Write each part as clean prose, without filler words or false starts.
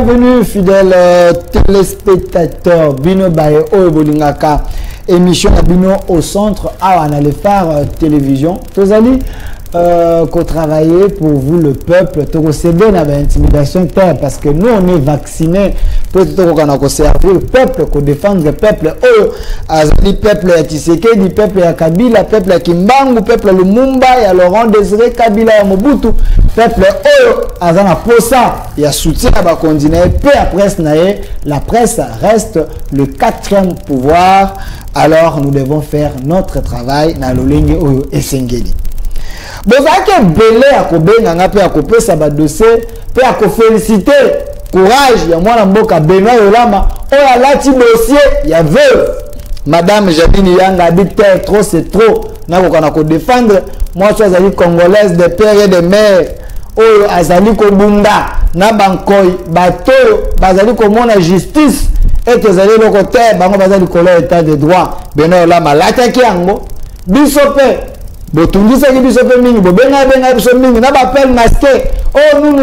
Bienvenue fidèles téléspectateurs Bino Baye Oebolingaka émission Bino au centre à le phare télévision. Tous allez travailler pour vous le peuple. Tout c'est bien avec intimidation terre parce que nous on est vaccinés pour tout qu'on a servir le peuple, qu'on défendre le peuple. Le peuple à Tshisekedi, le peuple à Kabila, le peuple à Kimbangu, le peuple à Lumumba, à Laurent Désiré Kabila, à Mobutu, peuple à Posa, il y a soutien à Bakondine. Puis après la presse reste le quatrième pouvoir. Alors nous devons faire notre travail dans le ligne et Sengeli. Bon, ça qui est belé à Kobenga, puis à couper ça va dossier, puis à féliciter, courage, il y a moi l'amboka Benoît Olama, oh là ti dossier, il y a veuve. Madame Jadine Yang a dit trop c'est trop, n'a qu'on défendre, moi je suis congolaise de père et de mère, oh azali kobunda, na bankoy, bateau, bazali komona justice, et que zali le côté, bango bazali colère état de droit, Benoît Olama, l'attaquer yango, bisope. Nous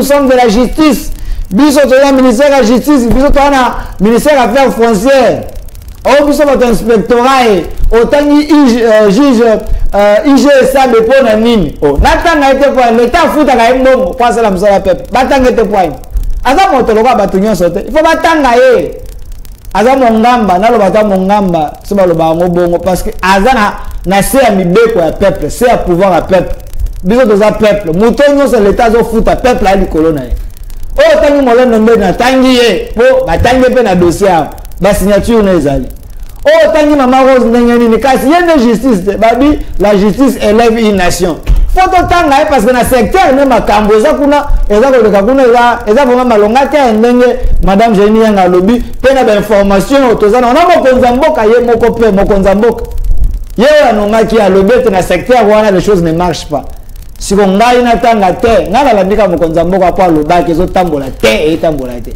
sommes de la justice. Nous sommes ministère de la justice. Nous sommes ministère des Affaires foncières. Nous sommes inspectorat. Autant juge IGSA de Ponamine. L'État fout à la MO. Passe la misère à peuple. Batang était point. Azam Motoloba Batunion sauté. Il faut batanga. Azam Mongamba. Nalo Bata Mongamba. C'est pas le bongo parce que Azana. C'est à mibeko ya peuple, c'est à pouvoir à peuple. Biso toza peuple. Moutonyo c'est l'état zo fout à peuple à likolo na ye. Oh tangi molo nombe na tangi ye. Po ba tangi pe na dossier ba signature na ezali. Oh tangi mama Rose ndengeni ni kasi yene justice babi la justice élève une nation. Faut tanga parce que na secteur ne makambo eza kuna eza ko leka kuna eza vraiment malonga te ndenge madame Jenny Yang lobby pe na ba information toza na mo konza mboka ye moko pe mo konza mboka. Qui a le but dans le secteur où les choses ne marchent pas. Si on a une attente à terre, on a la mise à mon consambo à quoi le bac et autres tambours la terre et tambours la terre.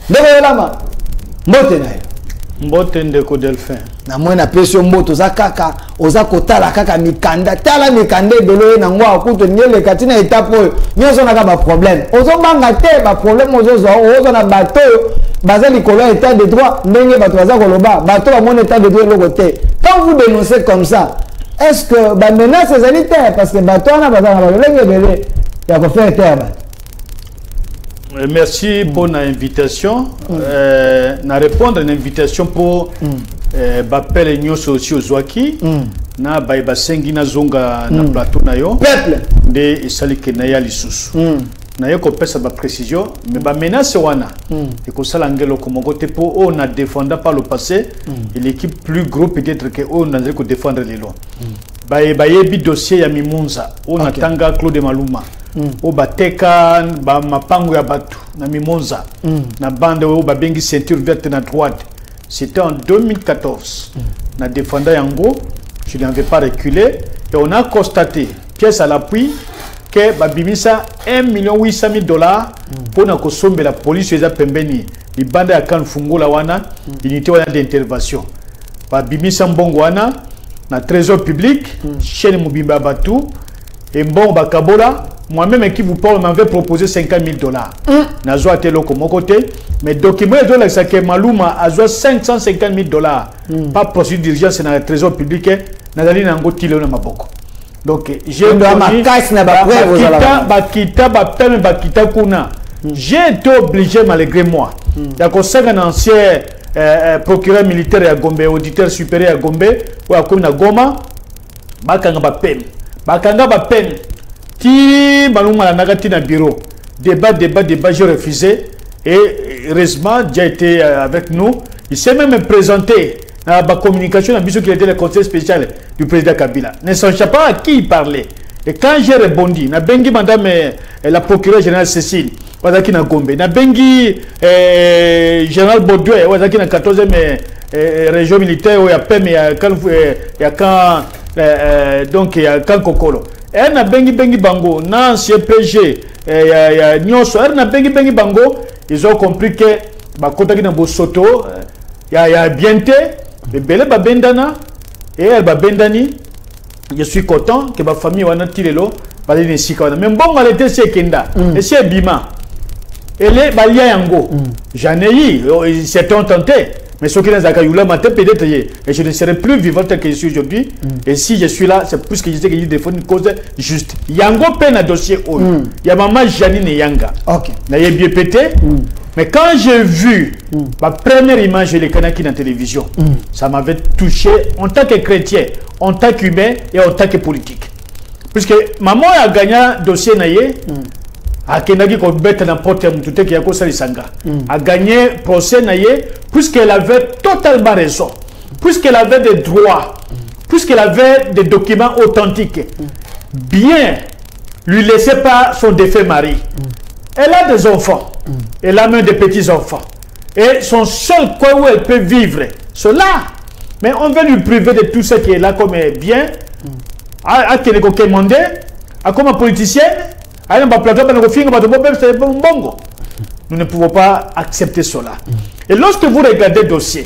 Donc là, Mboten de Codelphin. Na moi na pression moto za kaka oza kota la kaka mikanda tala mikanda belo na ngwa akuto nyele katina etape nyoso na ba problème ozo banga te ba problème ozo na bateau basé likolo état de droit ndenge bato baza koloba bateau ba mon état de droit le côté quand vous dénoncez comme ça est-ce que ba menace sanitaire parce que bateau na baza na lenge belé ya ko faire terre. Merci pour l'invitation. Na répondre à une invitation pour bapel nyoso aussi aux Zouaki. Na baiba sengi na zonga na plateau na yo. Peuple de salike na ya lisusu. Na yo ko pesa ba précision mais ba menace wana. Et ko sala ngelo ko mokote pour on a défendu par le passé et l'équipe plus gros peut-être que on a ko défendre les lois. Ba yebi dossier ya Mimunza. On a tanga Claude Maluma. O bateka ba mapango ya batu na Mimonza na bande o ba bengi ceinture verte na droite. C'était en 2014. Na défendant yango, je n'avais pas reculé et on a constaté pièce à l'appui que ba bimisa 1,8 million pour na kosombe la police eza pembeni li bande ya kan fungola wana unité wana d'intervention. Ba bimisa mbongo wana na trésor public chaîne mobimba batu et mbongo bakabola. Moi-même qui vous parle m'avait proposé 50 000 $. Nazo atelo comme côté, mais document de ça que Maluma a 550 000 $. Pas procédure d'urgence dans le trésor public, nazali nango tilo na maboko. Donc j'ai j'ai été obligé malgré moi. D'accord, c'est un ancien procureur militaire à Gombe, auditeur supérieur à Gombe, ou à Komina Goma, bakanga ba peine. Ti Maluma la nagati na bureau. Débat, j'ai refusé. Et heureusement, j'ai été avec nous. Il s'est même présenté dans la communication, dans le qui était le conseil spécial du président Kabila. Ne sachant pas à qui il parlait. Et quand j'ai rebondi, na bengi madame la procureure générale Cécile, wazaki na Gombe, na bengi général Baudouin, wazaki na 14e région militaire, où il y a PEM, il y a quand donc il y a quand Kokolo. Elle n'a bengi bango, non CPG, Nyoso, elle n'a bengi bango, ils ont compris que bah contacté dans Bosoto, il y a bienté, le belé ba bendana et elle ba bendani. Je suis content que ma famille wana tirelo, ba ni sika wana. Mais bon, elle était c'est Kenda, et c'est Bima. et les balia yango. J'en ai eu, certains ont tenté. Mais ceux qui les ont maté, peut-être, et je ne serai plus vivant tel que je suis aujourd'hui. Et si je suis là, c'est plus que je sais que je défends une cause juste. Yango peine un dossier haut. Il y a maman Janine Yanga. Ok. N'a bien pété. Mais quand j'ai vu ma première image de Kanaki dans la télévision, ça m'avait touché en tant que chrétien, en tant qu'humain et en tant que politique. Puisque maman a gagné un dossier naïe. A Kenagi ko bête n'importe tout qui a causé Sanga a gagné procès naïe puisqu'elle avait totalement raison, puisqu'elle avait des droits, puisqu'elle avait des documents authentiques. Bien lui laissez pas son défunt mari. Elle a des enfants, elle a même des petits enfants et son seul coin où elle peut vivre, c'est là. Mais on veut lui priver de tout ce qui est là comme bien. À Keneko Kemande, à comme politicienne. Nous ne pouvons pas accepter cela. Et lorsque vous regardez le dossier,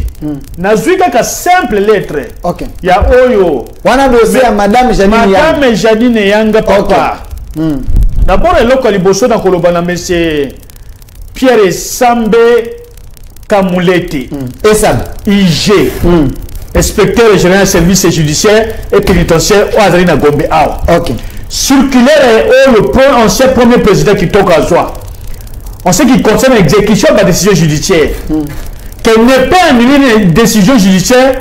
qu'à simple lettre, il y a Oyo. Madame Janine Yanga papa. D'abord, il y a Pierre Sambe Kamouleti. IG. Inspecteur général service judiciaire et pénitentiaire au Adrina Gombe. Circulaire est le ancien premier président qui toque à soi. En ce qui concerne l'exécution de la décision judiciaire, qu'elle n'est pas une décision judiciaire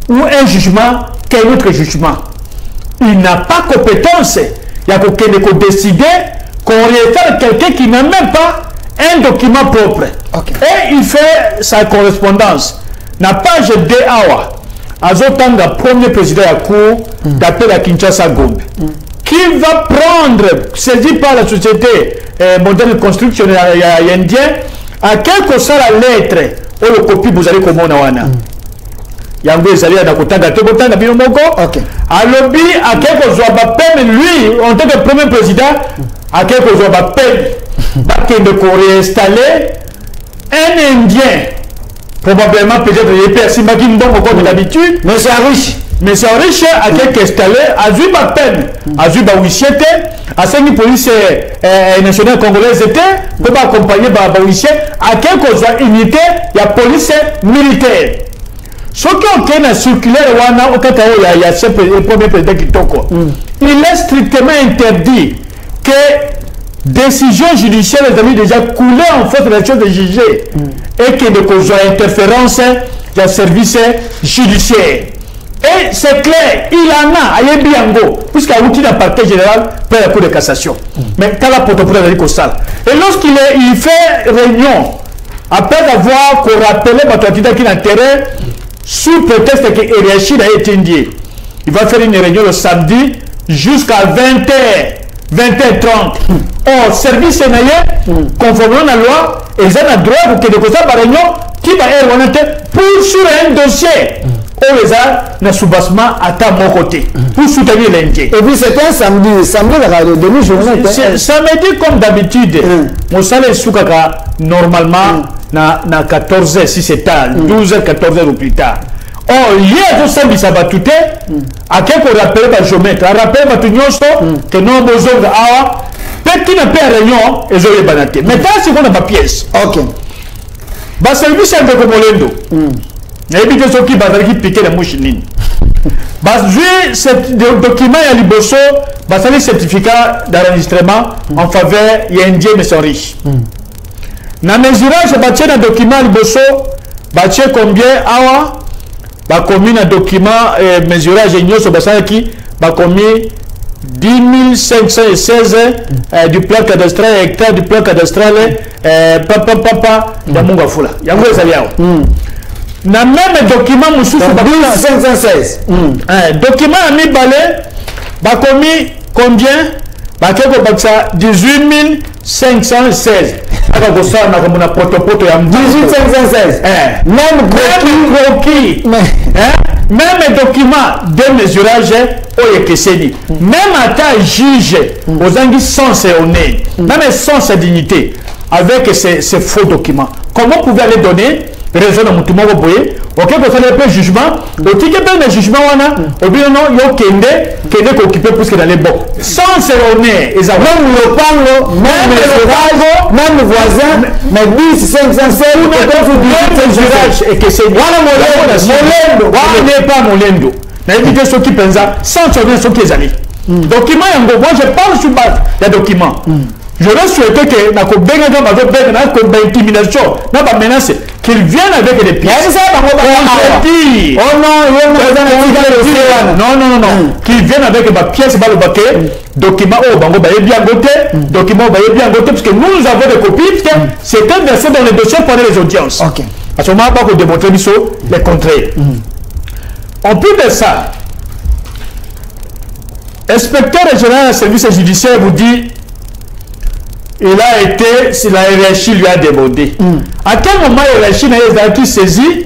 ou un jugement qu'un autre jugement. Il n'a pas compétence. Il y a quelqu'un qui a décidé qu'on réfère quelqu'un qui n'a même pas un document propre. Et il fait sa correspondance. N'a pas jeté Awa. Azotanga, premier président de la cour, d'appel à Kinshasa Gombe. Qui va prendre, saisi par la société moderne construction indienne, à quel que soit la lettre, ou le copie, vous allez comme on a. Yango ezali à Dakotanga, Tokotanga, Binomoko. À lobby, à quel que soit la peine, lui, en tant que premier président, à quel que soit la peine, de réinstaller un Indien. Probablement, peut-être, il est perçu comme d'habitude, mais c'est riche. Mais c'est riche à quelques installés, à Zuba peine, à Zuba Wissiete, à 5 policiers nationaux congolais étaient, pour accompagner Babawissier, à quelques unités, il y a police militaire. Ce qui est circulaire, il y a le premier président qui toque. Il est strictement interdit que décision judiciaire les amis déjà coulé en fait la chose de juger et que de cause interférence du service judiciaire. Et c'est clair, il en a, à Yebiango, puisqu'il y a un outil d'un parquet général pour la Cour de cassation. Mais quand la protocole est costal. Et lorsqu'il fait réunion, après avoir rappelé Batouatida qui l'intérêt, sous prétexte que Eriachid a été indié, il va faire une réunion le samedi jusqu'à 20h, 20h30. Or, service sénégalais, conformément à la loi, ils ont le droit de faire une réunion qui va être pour sur un dossier. On les a un soubassement à mon côté pour soutenir l'Indien. Et puis c'était un samedi de demi-journée. Samedi comme d'habitude. Mon salaire soukaka normalement na 14h si c'est tard, 12h, 14h ou plus tard. Or hier tout samedi ça va tout à quelques rappels par géomètre, à rappel par tout que non besoin de awa petit n'a pas réunion et je vais banater. Maintenant c'est qu'on a ma pièce. OK. Bah service un peu comme Olendo. N'habitez ceux qui vont piquer la mouche nini. Parce que ce document à Liboso, c'est le certificat d'enregistrement en faveur des Indiens mais sont riches. Dans le mesurage, il y a un document à Liboso, il y a combien awa, il y a un document mesurage qui a combien 10 516 du plan cadastral, hectare du plan cadastral, papa, il y a mon gafula. Il y a un gros na même document mususu 516 document a mis balai ba commis combien ba keko baksa 18 516 aka ko sa na comme na poto ya 18 516 même croquis même document de mesurage oye keseni même ata juge aux anguilles sans honnête même sans sa dignité avec ces faux documents comment pouvez les donner raison de Moutoumoko Boye, ok, pour faire le jugement, au ticket de jugement, au bien non, il y a Kende qui occupé plus que dans les bons. Sans se remettre, ils ont même le pango, même le sauvage, même le voisin, mais 10, 507, et que c'est Molendo, n'est pas Molendo. N'invitez ceux qui pensent sans surveiller ceux qui les allaient. Document, moi je parle sur base des documents. J'aurais souhaité que la intimidation, la menace, qu'ils viennent avec des pièces. Non. Qu'ils viennent avec des pièces, le baquet, documents, bien goté, documents, bien goté, parce que nous avons des copies, c'est un verset dans les dossiers pour les audiences. À ce moment, on va démontrer les contraires. En plus de ça, l'inspecteur régional du service judiciaire vous dit il a été, si la hiérarchie lui a demandé. À quel moment la hiérarchie n'a été saisie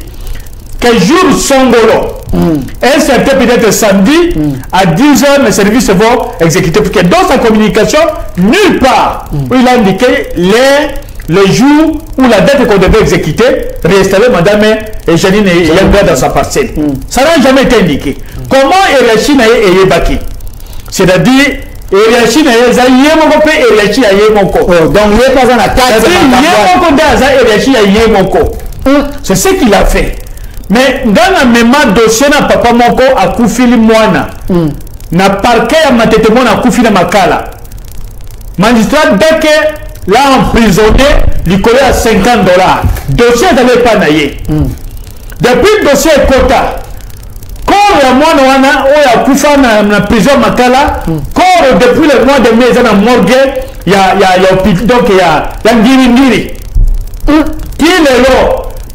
que jour Songolo, un certain peut-être samedi, à 10h, les services vont exécuter. Parce que dans sa communication, nulle part, où il a indiqué les jours où la date qu'on devait exécuter, réinstaller Madame Janine et Yanga dans sa parcelle. Ça n'a jamais été indiqué. Comment hiérarchie n'a été baki? C'est-à-dire, hiérarchie n'a été hiérarchie a été mon corps. Donc, il n'y a pas un attaque. C'est ce qu'il a fait. Mais dans le même dossier, na papa moko a koufili mwana. Na parquet a matete mwana a koufili makala. Magistrat dès que l'a emprisonné, lui collé à $50. Dossier d'aller pas naïe. Depuis le dossier Kota, quand la moine wana ou ya kufa na prison makala, quand depuis le mois de mai dans la morgue, il y a donc il y a ngiri. Qui est là?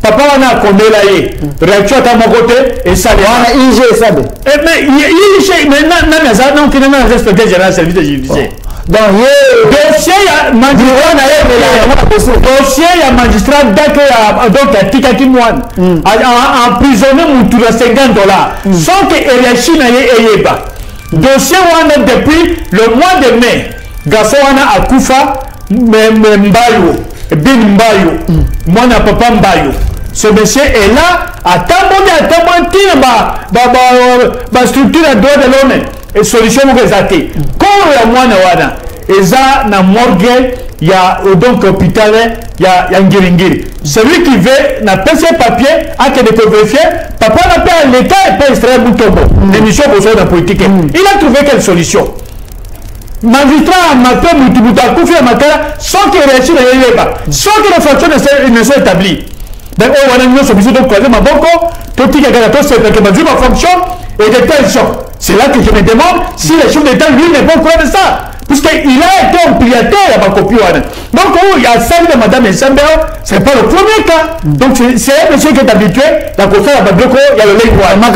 Papa wana akombe la ye. Réaction à mon côté et ça les wana IG sabe. Mais IG mais na ça non qui n'a respecté général service de judiciaire. Donc dossier ya magistrat na ye dossier ya magistrat donc ya tikaki mwana emprisonné mutu na $50 sans que hiérarchie na ye eyeba. Dossier wana depuis le mois de mai garçon wana akufa Mbayo bin Mbayo mwana papa Mbayo. Ce monsieur est là à tambondi ma structure à droit de l'homme et solution pour les athées. Quand la moine wana eza na morgue il y a donc hôpital il y a ngiri. Celui qui veut n'a pas ses papiers a que de vérifier papa n'a pas l'état et pas extraire Boutombo l'émission pour la politique. Il a trouvé quelle solution? Magistrat matin mutubuta kufi à makala sans qu'il réussisse à y aller sans que les factions ne soient établies. Donc on a une solution de croiser ma banque, tout qui a gagné c'est que ma vie ma fonction et de telles choses. C'est là que je me demande si les chefs d'État lui n'est pas au courant de ça. Puisqu'il a été emprunté à ma copie. Donc il y a celle de Madame Essambert, ce n'est pas le premier cas. Donc c'est un monsieur qui est habitué, la console à Baboko, il y a le lait noir. Donc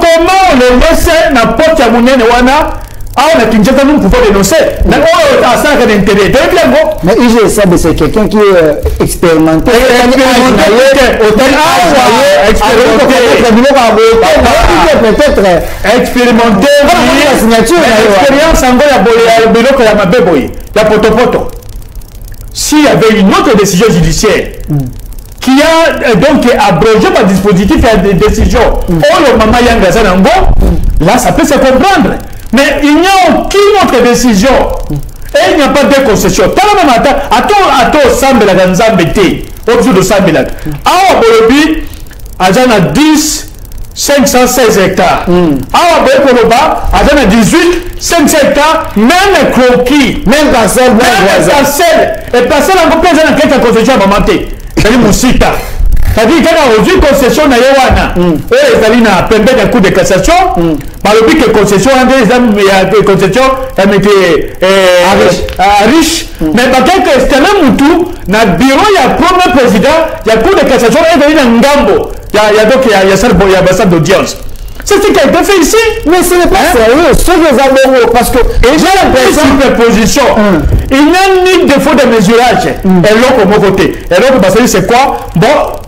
comment on le laisse n'importe quel moyen ah, on a qu'une chose nous pouvons dénoncer. Mais on a ça d'intérêt. Mais IG Sabe, c'est quelqu'un qui est expérimenté. Expérimenté. L'expérience en s'il y avait une autre décision judiciaire qui a donc abrogé par dispositif et des décisions, là ça peut se comprendre. Mais il n'y a aucune autre décision. Et il n'y a pas de concession. Tant même attends, Sambela dans Zambété, au-dessus de Sambela. Awa Bolobi, Adjana 10, 516 hectares. Awa Boloba, Adjana 18, 500 hectares, même croquis, même parcelle, et parcelle en complet, Adjana quelques concessions à Mamanté. C'est-à-dire Moussita. C'est-à-dire qu'il y a une concession à Yawana. Et les alliés n'ont pas de coup de cassation. Par le but que concession, il y a des concessions, elles étaient riches. Mais par contre, c'est un moutou, dans le bureau, il y a le premier président, il y a le coup de cassation, et il y a Ngambo. Il y a ça d'audience. C'est ce qui a été fait ici. Mais ce n'est pas sérieux. Ce que nous avons, parce que j'ai l'impression de position. Il n'y a ni défaut de mesurage. Et l'autre, au mon côté. Et l'autre, c'est quoi? Bon.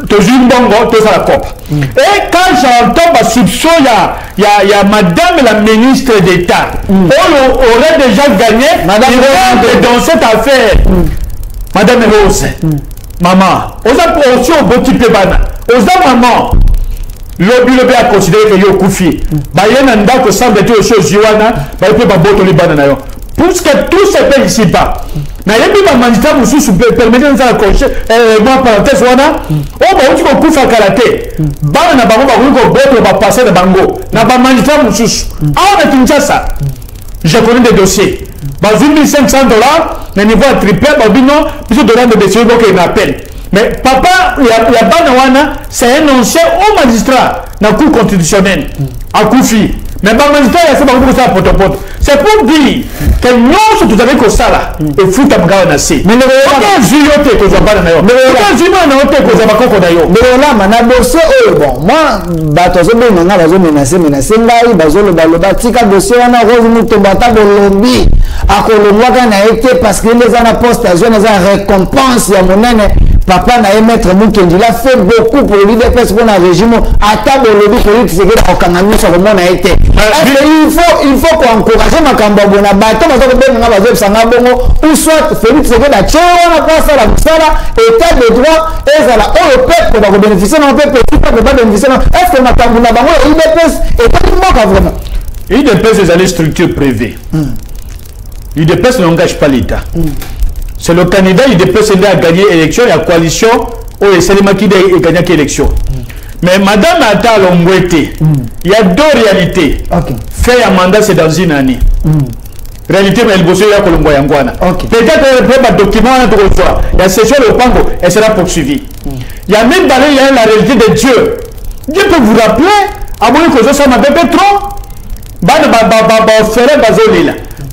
Toujours bongo, tout ça la COP. Et quand j'entends ma soupçon, il y a madame la ministre d'État. On aurait déjà gagné dans cette affaire. Madame Rose, maman, oza aussi au beau type bana, oza maman, lobi a considéré que yo koufi, bayena ndako semble être chose yuana, ba peut pas boto li bana na yo. Puisque tout se fait ici bas. Na yebi ba manita mususu permettre nza cocher moi parenthèse wana, o ba uti ko kufa karaté. Bana na bango ba ko boto ba passer na bango. Na ba manita mususu. Ah na Kinshasa. Je connais des dossiers. Bah, 1500 $, le niveau à triplé, bah, non, plus de dollars de dossier, donc il m'appelle. Mais papa, il y a Banawana, c'est un ancien haut magistrat dans la cour constitutionnelle, à Koufi. Mais le magistrat, il y a ça pour c'est pour dire que nous, vous avez que ça là, et fout à Mgao Nassi. Mais le juillet, que vous avez là, mais le juillet, que vous avez là, mais là, maintenant, dossier, bon, moi, batozo bien, on a besoin de menacer, là, besoin de baloba, tika dossier, on a rose moutombata, bolombi, à Colomboa, qu'on a été, parce que les ana poste, les ana récompense, il y a mon aîné. Papa n'a maître Moukendi, il a fait beaucoup pour l'UDPS pour un régime. À table, le lobby politique, c'est au Kangamou, sur le monde a été. Il faut qu'on encourage ma Kambabo, na bateau, ou soit Félix Seguin, la Tchéo, on a pas ça, la Moussala, état de droit, et ça là, on le peuple, on va bénéficier, on peut pas bénéficier. Est-ce que ma Kambabo, l'UDPS est pas du monde vraiment? L'UDPS, c'est une structure privée. L'UDPS n'engage pas l'État. C'est le candidat UDPS à gagner l'élection et la coalition où c'est le qui a gagné l'élection. Mais Madame Atal Ongwete, il y a deux réalités. Faire un mandat, c'est dans une année. Réalité, mais elle bosse à Colombo Yangwana. Peut-être qu'elle un document, il y a session de Pango, elle sera poursuivie. Il y a même dans la réalité de Dieu. Dieu peut vous rappeler, à mon que ça m'a fait trop.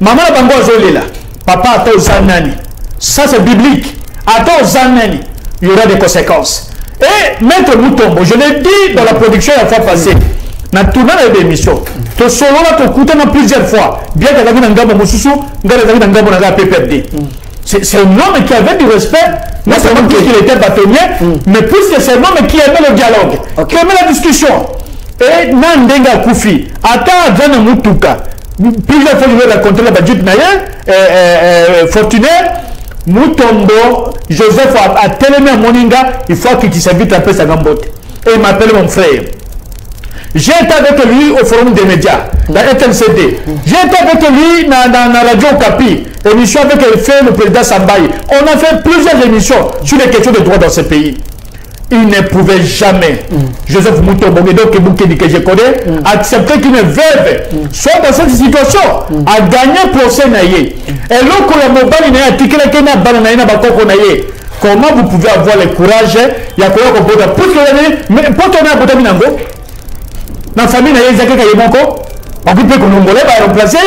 Maman Bango Zolila, papa Atal Zanani. Ça c'est biblique. Attends, Zanani, il y aura des conséquences. Et Maître Moutombo, je l'ai dit dans la production la fois passée, dans le tournant de l'émission, tu solo là, tu écoutes plusieurs fois. Bien que tu aies un gars Moussoussou, tu aies un gars dans la PPRD. C'est un homme qui avait du respect, non seulement parce qu'il était bâtonnier, mais puisque c'est un homme qui aimait le dialogue, qui aimait la discussion. Et Nandenga Koufi, attends, Zana Moutouka, plusieurs fois je vais raconter la Badjut Nayer, Fortunaire. Moutombo, Joseph a tellement à Moninga, il faut qu'il s'invite à peu sa gambote. Et il m'appelle mon frère. J'ai été avec lui au forum des médias, dans FNCD. J'ai été avec lui dans la radio Capi, émission avec le président Sambaï. On a fait plusieurs émissions sur les questions de droit dans ce pays. Il ne pouvait jamais, Joseph Moutombo, que je connais, accepter qu'une veuve soit dans cette situation, à gagner procès naïe. Et là, quand la mobile n'est articulé qu'il n'a pas naïe, comment vous pouvez avoir le courage, il y a quoi qu'on peut dire, mais pour tourner à Boutaminango, dans la famille naïe, il y a quelqu'un qui est bon. On peut qu'on va remplacer.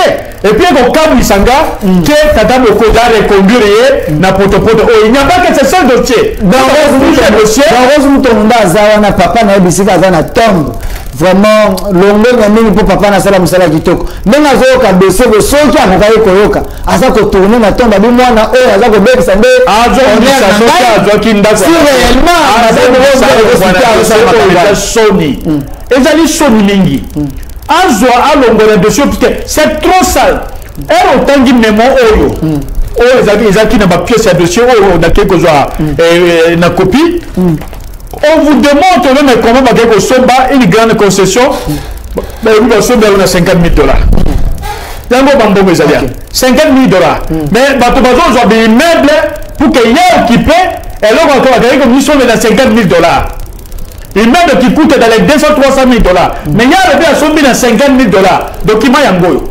Et puis, on câble Sanga, qui est Tata Mokoda, reconduire, na potopoto. Il n'y a pas que ce seul dossier. Dans Rose Moutonda, Zawana, papa, na Bissika, Zana tombe. Vraiment, l'ongé n'a mis pour papa, na Salam Sala Kitoko. Mais na Zoka, dossier, le seul qui a regardé Koyoka. Asa ko tourner na tombe, du moins na eux, Asa ko bek sande. On est à si réellement, Sony. Et Zali Sony Mingi. Azwa alongora dossier parce que c'est trop sale. Et autant de mémoire oyo. Ils ont qui n'a pas pièce à dossier oyo dans quelque chose na copie. On vous demande même comment va quelque chose une grande concession. Mais vous va sauver on a 50 000 $. Yango bambo mes amis. 50 000 $. Mais bato bazo ont des meubles pour qu'il y ait occupé et là encore avec une mission de 50 000 $. Il meuble qui coûte dans les 200-300 000 $. Mais il y a le à son à 50 000 $. Document Yango.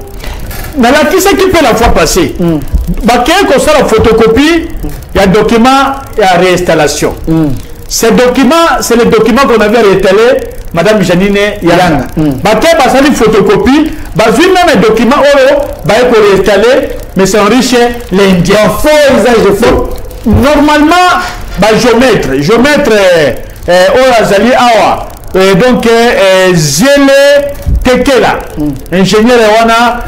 Mais là, qui c'est qui peut la fois passer? Quand ça la photocopie, il y a un document et la réinstallation. Ces documents, c'est le document qu'on avait réinstallé, Madame Janine Yalanga. Quand ça une photocopie, vu même un document, il faut réinstaller, mais c'est enrichi l'Indien. Faux usage de faux. Normalement, géomètre, Azali Awa, donc Zele Tekela, ingénieur Ewana,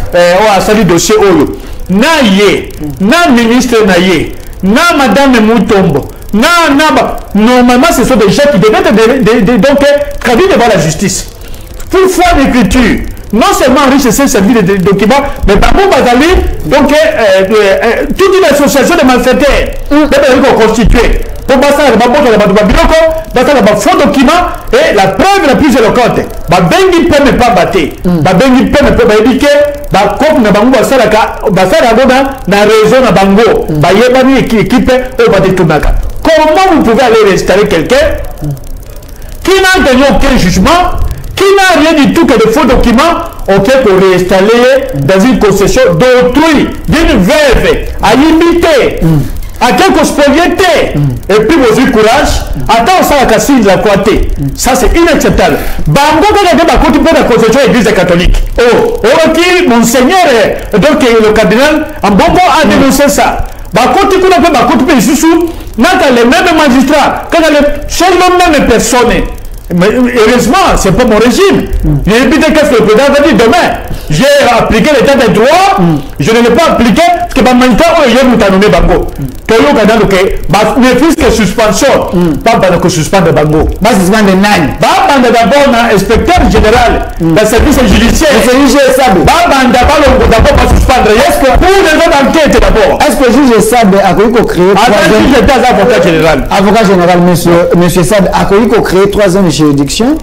Asali dossier Oyo, Naye, na ministre Naye, na Madame Moutombo, normalement ce sont des gens qui devaient donc traduire devant la justice. Pour faire l'écriture, non seulement enrichissent servi de documents, mais bango bazali donc toute une association de malfaiteurs d'être constituée. Pour passer à la faux document et la preuve la plus éloquente. Babengi peut ne pas battre. Babengi peut ne pas indiquer. Comme na bango basala na raison na bango. Bayebani équipe au bate tunaka. Comment vous pouvez aller restaurer quelqu'un qui n'a donné aucun jugement, qui n'a rien du tout que de faux documents, ok, pour réinstaller dans une concession d'autrui, d'une veuve, à imiter, à quelque spoliété, et puis vous avez courage, attends ça la cassine de la qualité. Ça c'est inacceptable. Bango quand il y a des côtés pour la concession église catholique. Oh, ok, monseigneur, donc le cardinal, en bon a dénoncé ça. Bakoti kuna pe bakoti pe isusu naka les mêmes magistrats quand les mêmes personnes. Mais heureusement, c'est pas mon régime. J'ai évité qu'est-ce que le président va dire demain. J'ai appliqué l'état des droits, je ne l'ai pas appliqué parce que ma magistrat hier nous a nommé Bango. Toyo Kadano que mes fils que suspension, pas que suspendre Bango. Pas suspendre nani. Ba d'abord un inspecteur général du service judiciaire. C'est juge Sabe. Ba d'abord pas suspendre. Est-ce que pour les autres enquêtes d'abord. Est-ce que le juge Sabe a créé avocat général. Avocat général, monsieur Sabe a créé 3 ans de juridiction.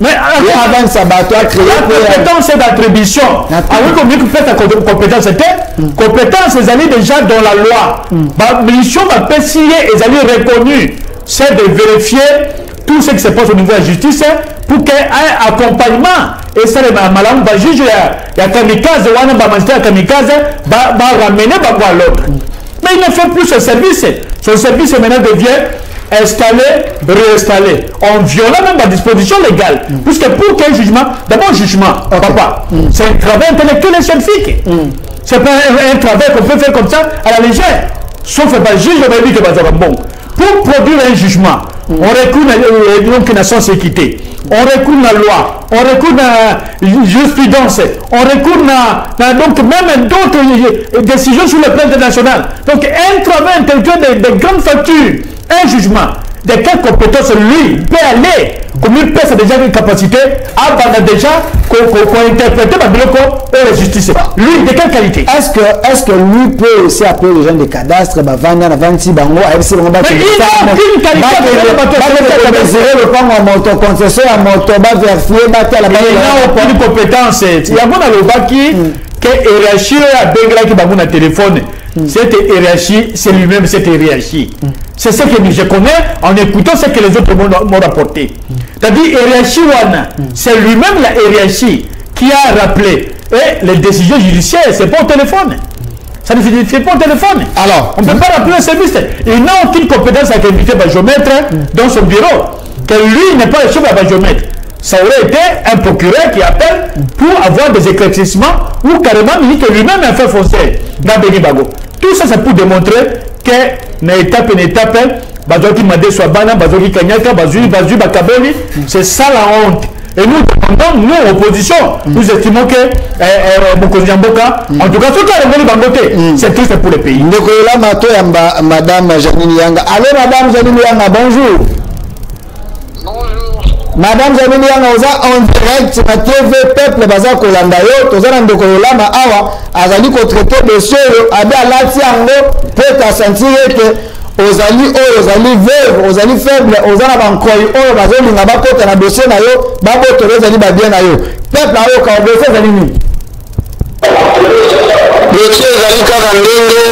Mais avant ça, tu as créé la compétence d'attribution. Ah oui, combien tu fais ta compétence c'était compétence, ils allaient déjà dans la loi. La mission va pécier, ils allaient reconnu, c'est de vérifier tout ce qui se passe au niveau de la justice pour qu'il y ait un accompagnement. Et ça, malam va juger, il y a kamikaze, il y a magistrat kamikaze, va ramener à l'ordre. Mais il ne fait plus ce service. Son service maintenant devient installé, réinstallé, en violant même la disposition légale. Puisque pour quel jugement, d'abord jugement, papa, c'est un travail intellectuel et scientifique. C'est pas un travail qu'on peut faire comme ça à la légère. Sauf que le juge va dire que c'est bon. Pour produire un jugement, on recourt à la science équité, on recourt à la loi, on recourt à la jurisprudence, on recourt à donc même d'autres décisions sur le plan international. Donc un travail intellectuel de grande facture, un jugement, de quelles compétences lui peut aller, comme il peut déjà une capacité à déjà interpréter la justice. Lui, de quelle qualité? Est-ce que lui peut aussi appeler les gens des cadastres, mais il n'a aucune compétence. Il y a que hiérarchie a bengla qui va téléphone. Cette hiérarchie, c'est lui-même cette hiérarchie. C'est ce que je connais en écoutant ce que les autres m'ont rapporté. C'est-à-dire hiérarchie wana, c'est lui-même la hiérarchie qui a rappelé. Et les décisions judiciaires, c'est pas au téléphone. Ça ne fait pas au téléphone. Alors, on ne peut pas rappeler un service. Il n'a aucune compétence à inviter le géomètre dans son bureau. Que lui n'est pas le chef de géomètre. Ça aurait été un procureur qui appelle pour avoir des éclaircissements ou carrément il dit que lui-même a fait foncer dans Béni Bago. Tout ça, c'est pour démontrer que na étape, Bazoki Made Swabana, Bazoki Kanyaka, Bazui Bakaboli, c'est ça la honte. Et nous, nous, opposition, nous estimons que Mokoziamboka, en tout cas, tout cas, c'est triste pour le pays. Madame Janine Yanga. Allô, Madame Janine Yanga, bonjour. Bonjour. Madame Janine Yanga, vous êtes en direct sur la TV Peuple Bazar Kolandayo, vous êtes en Dokolama Awa, Azali Kotrete, monsieur, Abé Alatiango, peut sentir que ozali veuve, ozali faible, ozala bankoyi oyo bazolinga bakota na dossier na yo, babotolo ezali babien na yo. Peuple ayo ka dossier ezali nini? Dossier ezali kaka ndenge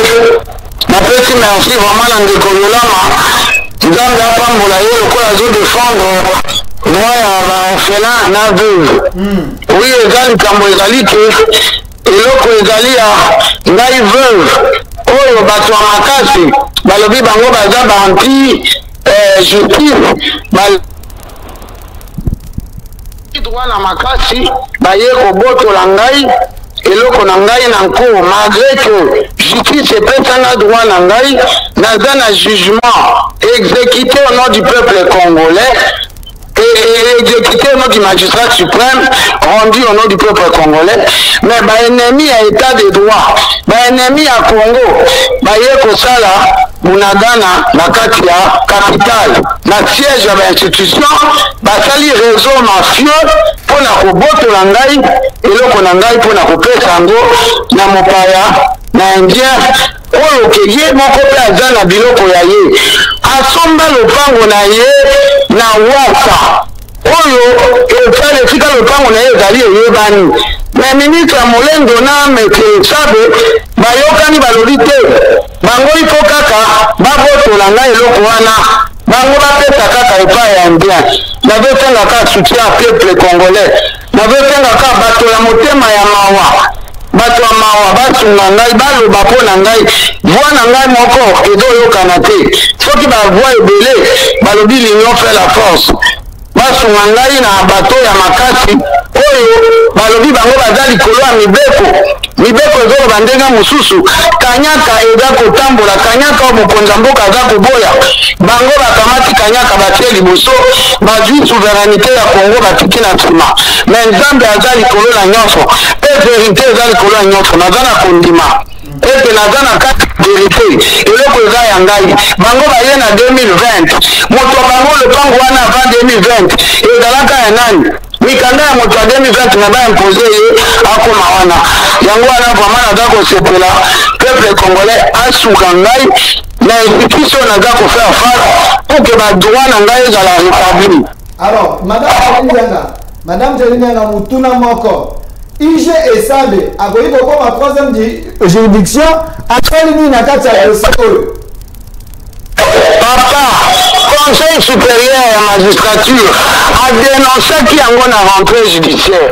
napesi merci vraiment na ndeko Yolama. Nzambe apambola ye lokola azodefendre droit ya baorphelin na veuve. Oui, eza likambo ezali te eloko ezali ya ngai veuve oyo bato ya makasi balobi bango baza banti justice droit na makasi baye kobotola ngai eloko na ngai na nkour malgré que justice epesanga droit na ngai naza na jugement exécuté au nom du peuple congolais et exécuter notre magistrat suprême rendu au nom du peuple congolais. Mais ennemi à état de droit, ennemi à Congo, Kosala, Bunagana, na kati ya capitale, na siège ya institution, basali réseau mafieux pour na kobotola ngai, eloko na ngai pour na kopesa ngo na mopaya, na indien, oyo keye moko pe aza na biloko ya ye. Asomba lopango na ye na wasa. Oyo efale fika lopango na ye ezali eyebani. Mais ministre Molengo na Maître Sabe bayokani balobi te. Bango ifo kaka babotola ngai eloko wana. Bango bapesa kaka epai ya indien. Nabesenga ka soutien à peuple congolais. Nabesenga ka batola motema ya mawa. Bato ya mawa basunga ngai baloba mpo na ngai voix na ngai moko ezoyokana te. Soki bavoix ebele balobi l'union fait la force. Basunga ngai na bato ya makasi oyo balobi bango baza likolo ya mibeko ezoloba ndenge mosusu kanyaka eza kotambola kanyaka oyo mokonzi mboka aza koboya bango bakamati kanyaka batie liboso bazwi souveraineté ya Congo batiki na nsima me nzambe aza likolo na nyonso mpe verité eza likolo ya nyonso naza na kondima ete naza na kati verité eloko eza ya ngai bango baye na 2020 moto bango lopango wana avant 2020 ezalaka ya nani mikanda ya moto ya 2020 na baimpose ye akoma wana yango wana vraimen naza kosepela peuple congolais asuka ngai na institution naza kofaire face pour que badroit na ngai ezala rétabli. Alors madame Telinyanga mutuna moko IG et Sabe akoyi kokoma troisième juridiction atali nini na kati ya oyo papa conseil supérieur ya magistrature a dénoncé qui yango na rentrée judiciaire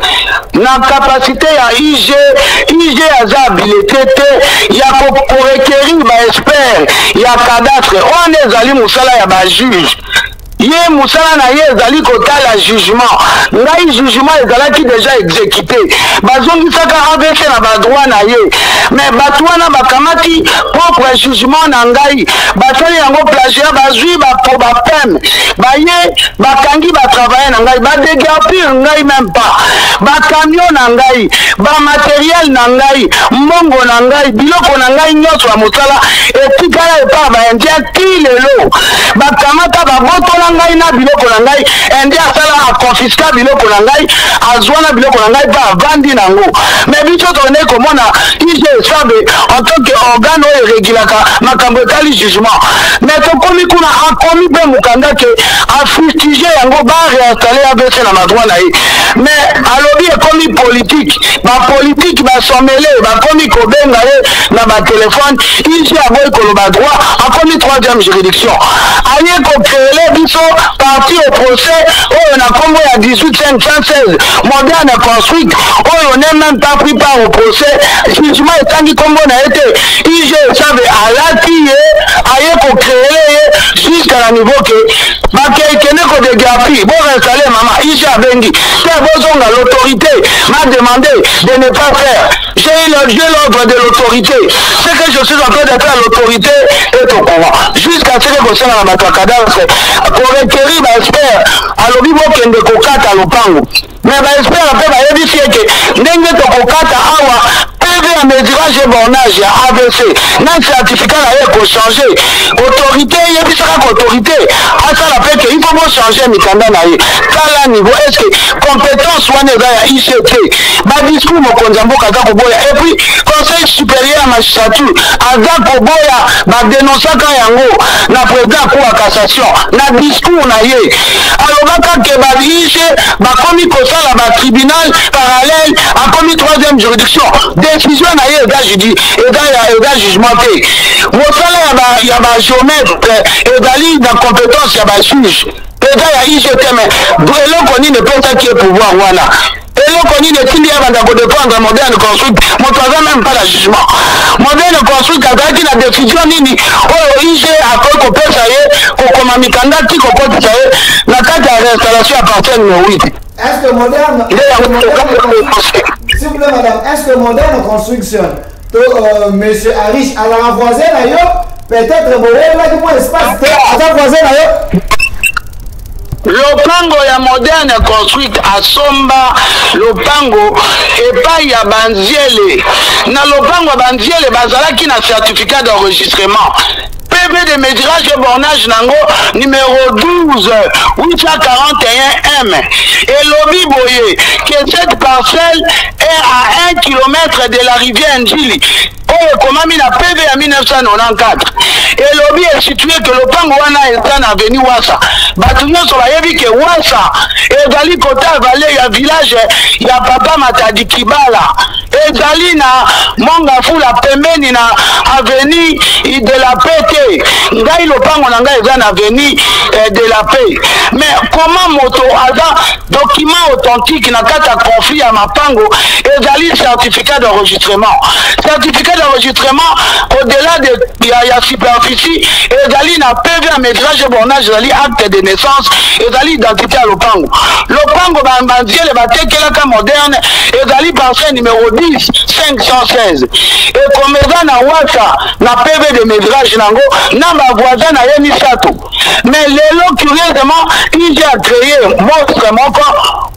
na capacité ya IG aza habilité te ya korequérir baexpert ya cadastre wana ezali mosala ya bajuge ye musala na ye ezali kotala jugement ngai jugement ezalaki déjà exécuté bazongisaka AVC na badroit na ye mais bato wana bakamati propre jugement na ngai basali yango plagiat bazwi bapeme baye bakangi batravaille na ngai badegarpir ngai même pas bacamion na ngai bamateriel na ngai mbongo na ngai biloko na ngai nyonso ya mosala etikala epa baindien ti lelo bakamata babotola ngai na biloko na ngai indien asala aconfiska biloko na ngai azwana biloko na ngai ba avandi nango mais biso tone komona IG Sabe en tant que organe oyo erégilaka makambo etali jugement mais tokomi kuna akomi mpe mokanda ke afustige yango baréinstalle AVC na madroit na ye mais alobi ekomi politique bapolitike basomele bakomi kobenga ye na batelefone IG aboyi koloba droit akomi troisième juridiction aye kokrele biso parti au procès oyo na Congo ya 1816 moderne construite oyo n'est même pas pris part au procès jugement etangi Congo na ete IG Sabe alati ye aye kokrele ye jusqu'à la niveau ke bakekene kodegapi bo installer mama IG abengi te bozonga l'autorité m'a demandé de ne pas faire j'ai l'ordre de l'autorité ce que je suis en train de faire l'autorité est au courant jusqu'à ce que kosala na bato ya cadastre korequérir baexpert alobi bokende kokata lopango mais baexpert mpe bayebisi eke ndenge tokokata awa PV ya mesurage bornage ya AVC na certificat na ye kochange autorité yebisaka autorité asala mpe ke il faut bochange mikanda na ye tala niveau est ce que compétence wana eza ya ICT badiscours mokonzi ya mboka aza koboya et puis conseil supérieur ya magistrature aza koboya badenonsaka yango na président cour ya cassation na discours na ye alobaka ke baige bakomi kosala batribunal parallèle akomi troisième juridiction décision na ye eza jugement te mosala ya bagéomètre ezali na compétence ya bajuge eza ya IGT mais eloko nini epesaki ye pouvoir wana eloko nini etindi ye banda kodépendre moderne construite moto aza même pas na jugement moderne construite azalaki na décision nini oyo IG akoki kopesa ye kokoma mikanda ti kokotisa ye na kati ya réinstallation ya parcelle numéro 8. Est-ce que moderne s'il vous plaît madame, est-ce que moderne construction monsieur Arish à la voisine d'ailleurs peut-être bon là qui moi espace à la voisine d'ailleurs lopango ya moderne construite à Somba, lopango epai ya banziele. Na lopango banziele bazalaki na certificat d'enregistrement. PV de métrage et bornage nango numéro 12 841M. Et lobby boye que cette parcelle est à 1 km de la rivière Njili. Oh, comme na PV en 1994. Et lobby est situé que le pango wana est en avenue Wassa. Batunyo so bayebi que Wassa et dali kota vallée ya village ya papa Matadi Kibala. Et dali na monga fula pembeni na avenue de la PT. Ngai le pango na ngai est en avenue de la paix. Mais comment moto ada document authentique na kata conflit à mapango et dali certificat d'enregistrement. Certificat d'enregistrement au-delà de la superficie et dali na PV à métrage et bornage dali acte de naissance et dali identité à lopango. Lopango bandier le batekelaka moderne et dali parcelle numéro 10 516. Et comme ça na Wassa na PV de métrage nango na ma voisin na yemi sato. Mais l'élo curieusement il a créé monstre moko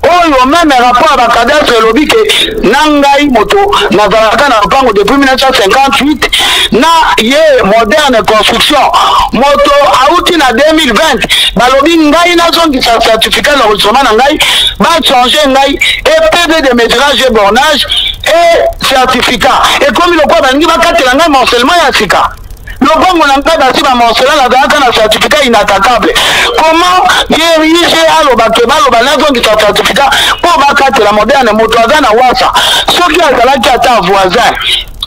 oyo même rapport à la cadastre lobby que nangai moto na zalaka na lopango depuis 1958 na ye moderne construction moto auti na 2020 balobi ngai na zongi sa certificat d'enregistrement na ngai ba changer ngai et PV de métrage et bornage et certificat et comme le quoi bangi bakatela ngai morcellement ya sika lopango na ngai basi ba morcellement la data na certificat inattaquable. Comment dirige aloba ke baloba na zongi sa certificat pour bakatela moderne moto azana Wassa soki azalaki ata voisin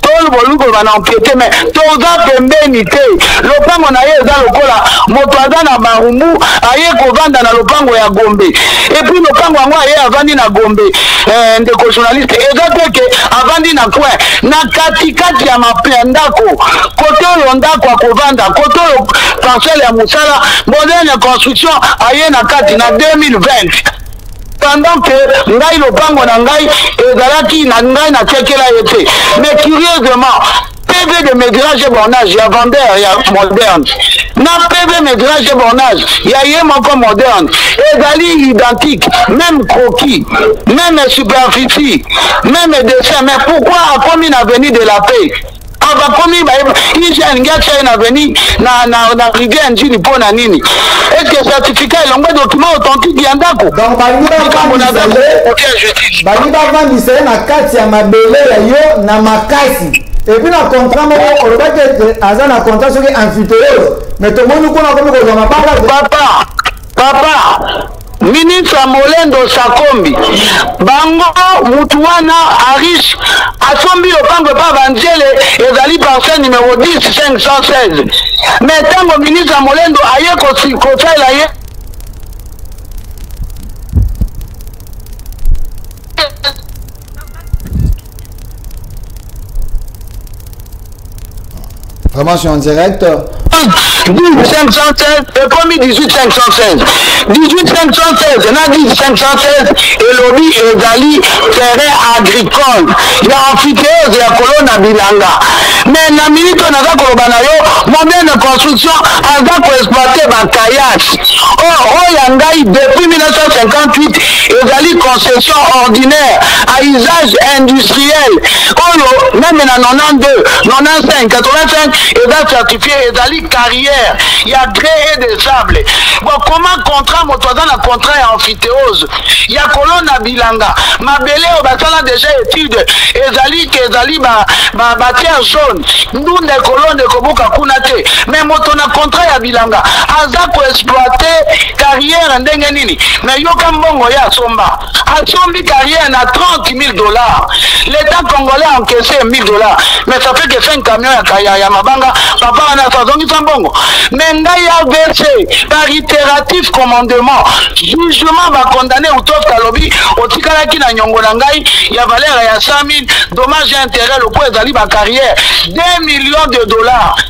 tout le monde va empiéter mais tout ça pembeni te lopango na ye eza lokola moto aza na barumbu aye kovanda na lopango ya Gombe et puis lopango yango aye avandi na Gombe ndeko journaliste eza te ke avandi na coin na katikati ya ndako kote oyo ndako akovanda kote oyo parcelle ya mosala moderne construction aye na kati na 2020 pendant que ngai lopango na ngai ezalaki na ngai na tekela yete. Mais curieusement PV de métrage et bornage ya vendeur ya moderne na PV métrage et bornage ya ye moko moderne ezali identique, même croquis, même superficie, même dessin. Mais pourquoi a commis l'avenue de la paix abakomi ici alingia na avenue na rivière Njili pona nini? Est-ce que certificat elongo document authentique ya ndako? Donc bali bavandisa na kati ya mabele ya yo na makasi. Et puis na contrat moko olobaki aza na contrat soki amphithéose. Mais to moni ko na komi ko za mapaka papa ministre Molendo Sakombi bango mutuana arish asombi lopango pa banzele ezali parcelle numéro 10 516. Mais tango ministre Molendo aye kosala ye vraiment je suis en direct. 516 et commis 18516 18516 na 18516 et lobby ezali terrain agricole ya amphithéose ya kolona bilanga. Mais na minute naza koloba na yo moderne construction aza ko exploiter ba kayak ya ngai depuis 1958 ezali concession ordinaire à usage industriel oyo même na 92 95 85 eza certifié ezali carrière il y a gré et des sables. Bon, comment contrat motoza na contrat ya amphithéose il y a colonne à bilanga mabele au batala déjà étude ezali que ezali ba terre jaune nous ne colonne de kobuka kunate mais moto na contrat ya bilanga aza ko exploiter carrière ndenge nini mais yoka mbongo ya somba asombi carrière na $30,000. L'état congolais a encaissé $1,000 mais ça fait que 5 camions ya mabanga papa ana fazongi sambongo. Mais ngai a versé par itératif commandement jugement va condamner Utof Kalobi otikalaki na nyongo na ngai ya valeur ya 100,000 dommages et intérêts le poids ezali ba carrière $2 millions.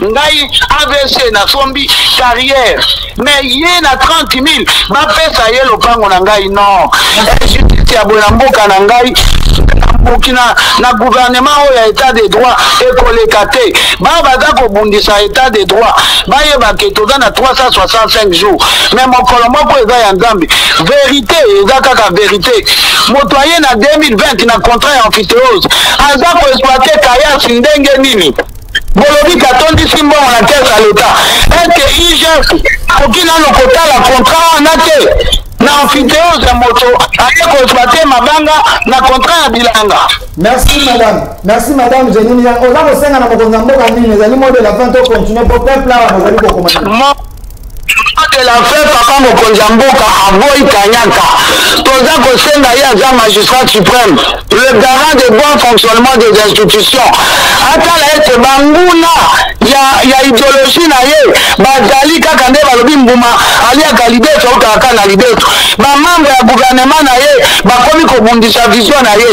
Ngai AVC na sombi carrière mais ye na 30,000 ba pesa ye lopango na ngai non justice ya bona mboka na ngai na gouvernement ou état de droit et collecté baza ko bundisa état de droit bayeba ke toza na 365 jours mais mon kolomoko eza ya nzambe vérité eza kaka vérité motoyen na 2020 na contrat ya amphithéose aza ko exploiter kaya ndenge nini bolobi katondisi mbongo na caisse à l'état ete IGF okina lokota la contrat wana te na amphithéose moto aye ko exploiter mabanga na contrat ya bilanga. Merci madame Jenini. On a reçu na mokonza mboka nini ezali mode la fin to continuer pour peuple là bazali ko komanda. De la fin papa mokonza mboka avoyi kanyaka toza kosenga ye aza magistrat suprême le garant de bon fonctionnement des institutions atala ete banguna ya idéologie na ye bazali kaka nde balobi mbuma aliaka libeto okaka na libeto bamambre ya gouvernement na ye bakomi kobundisa vision na ye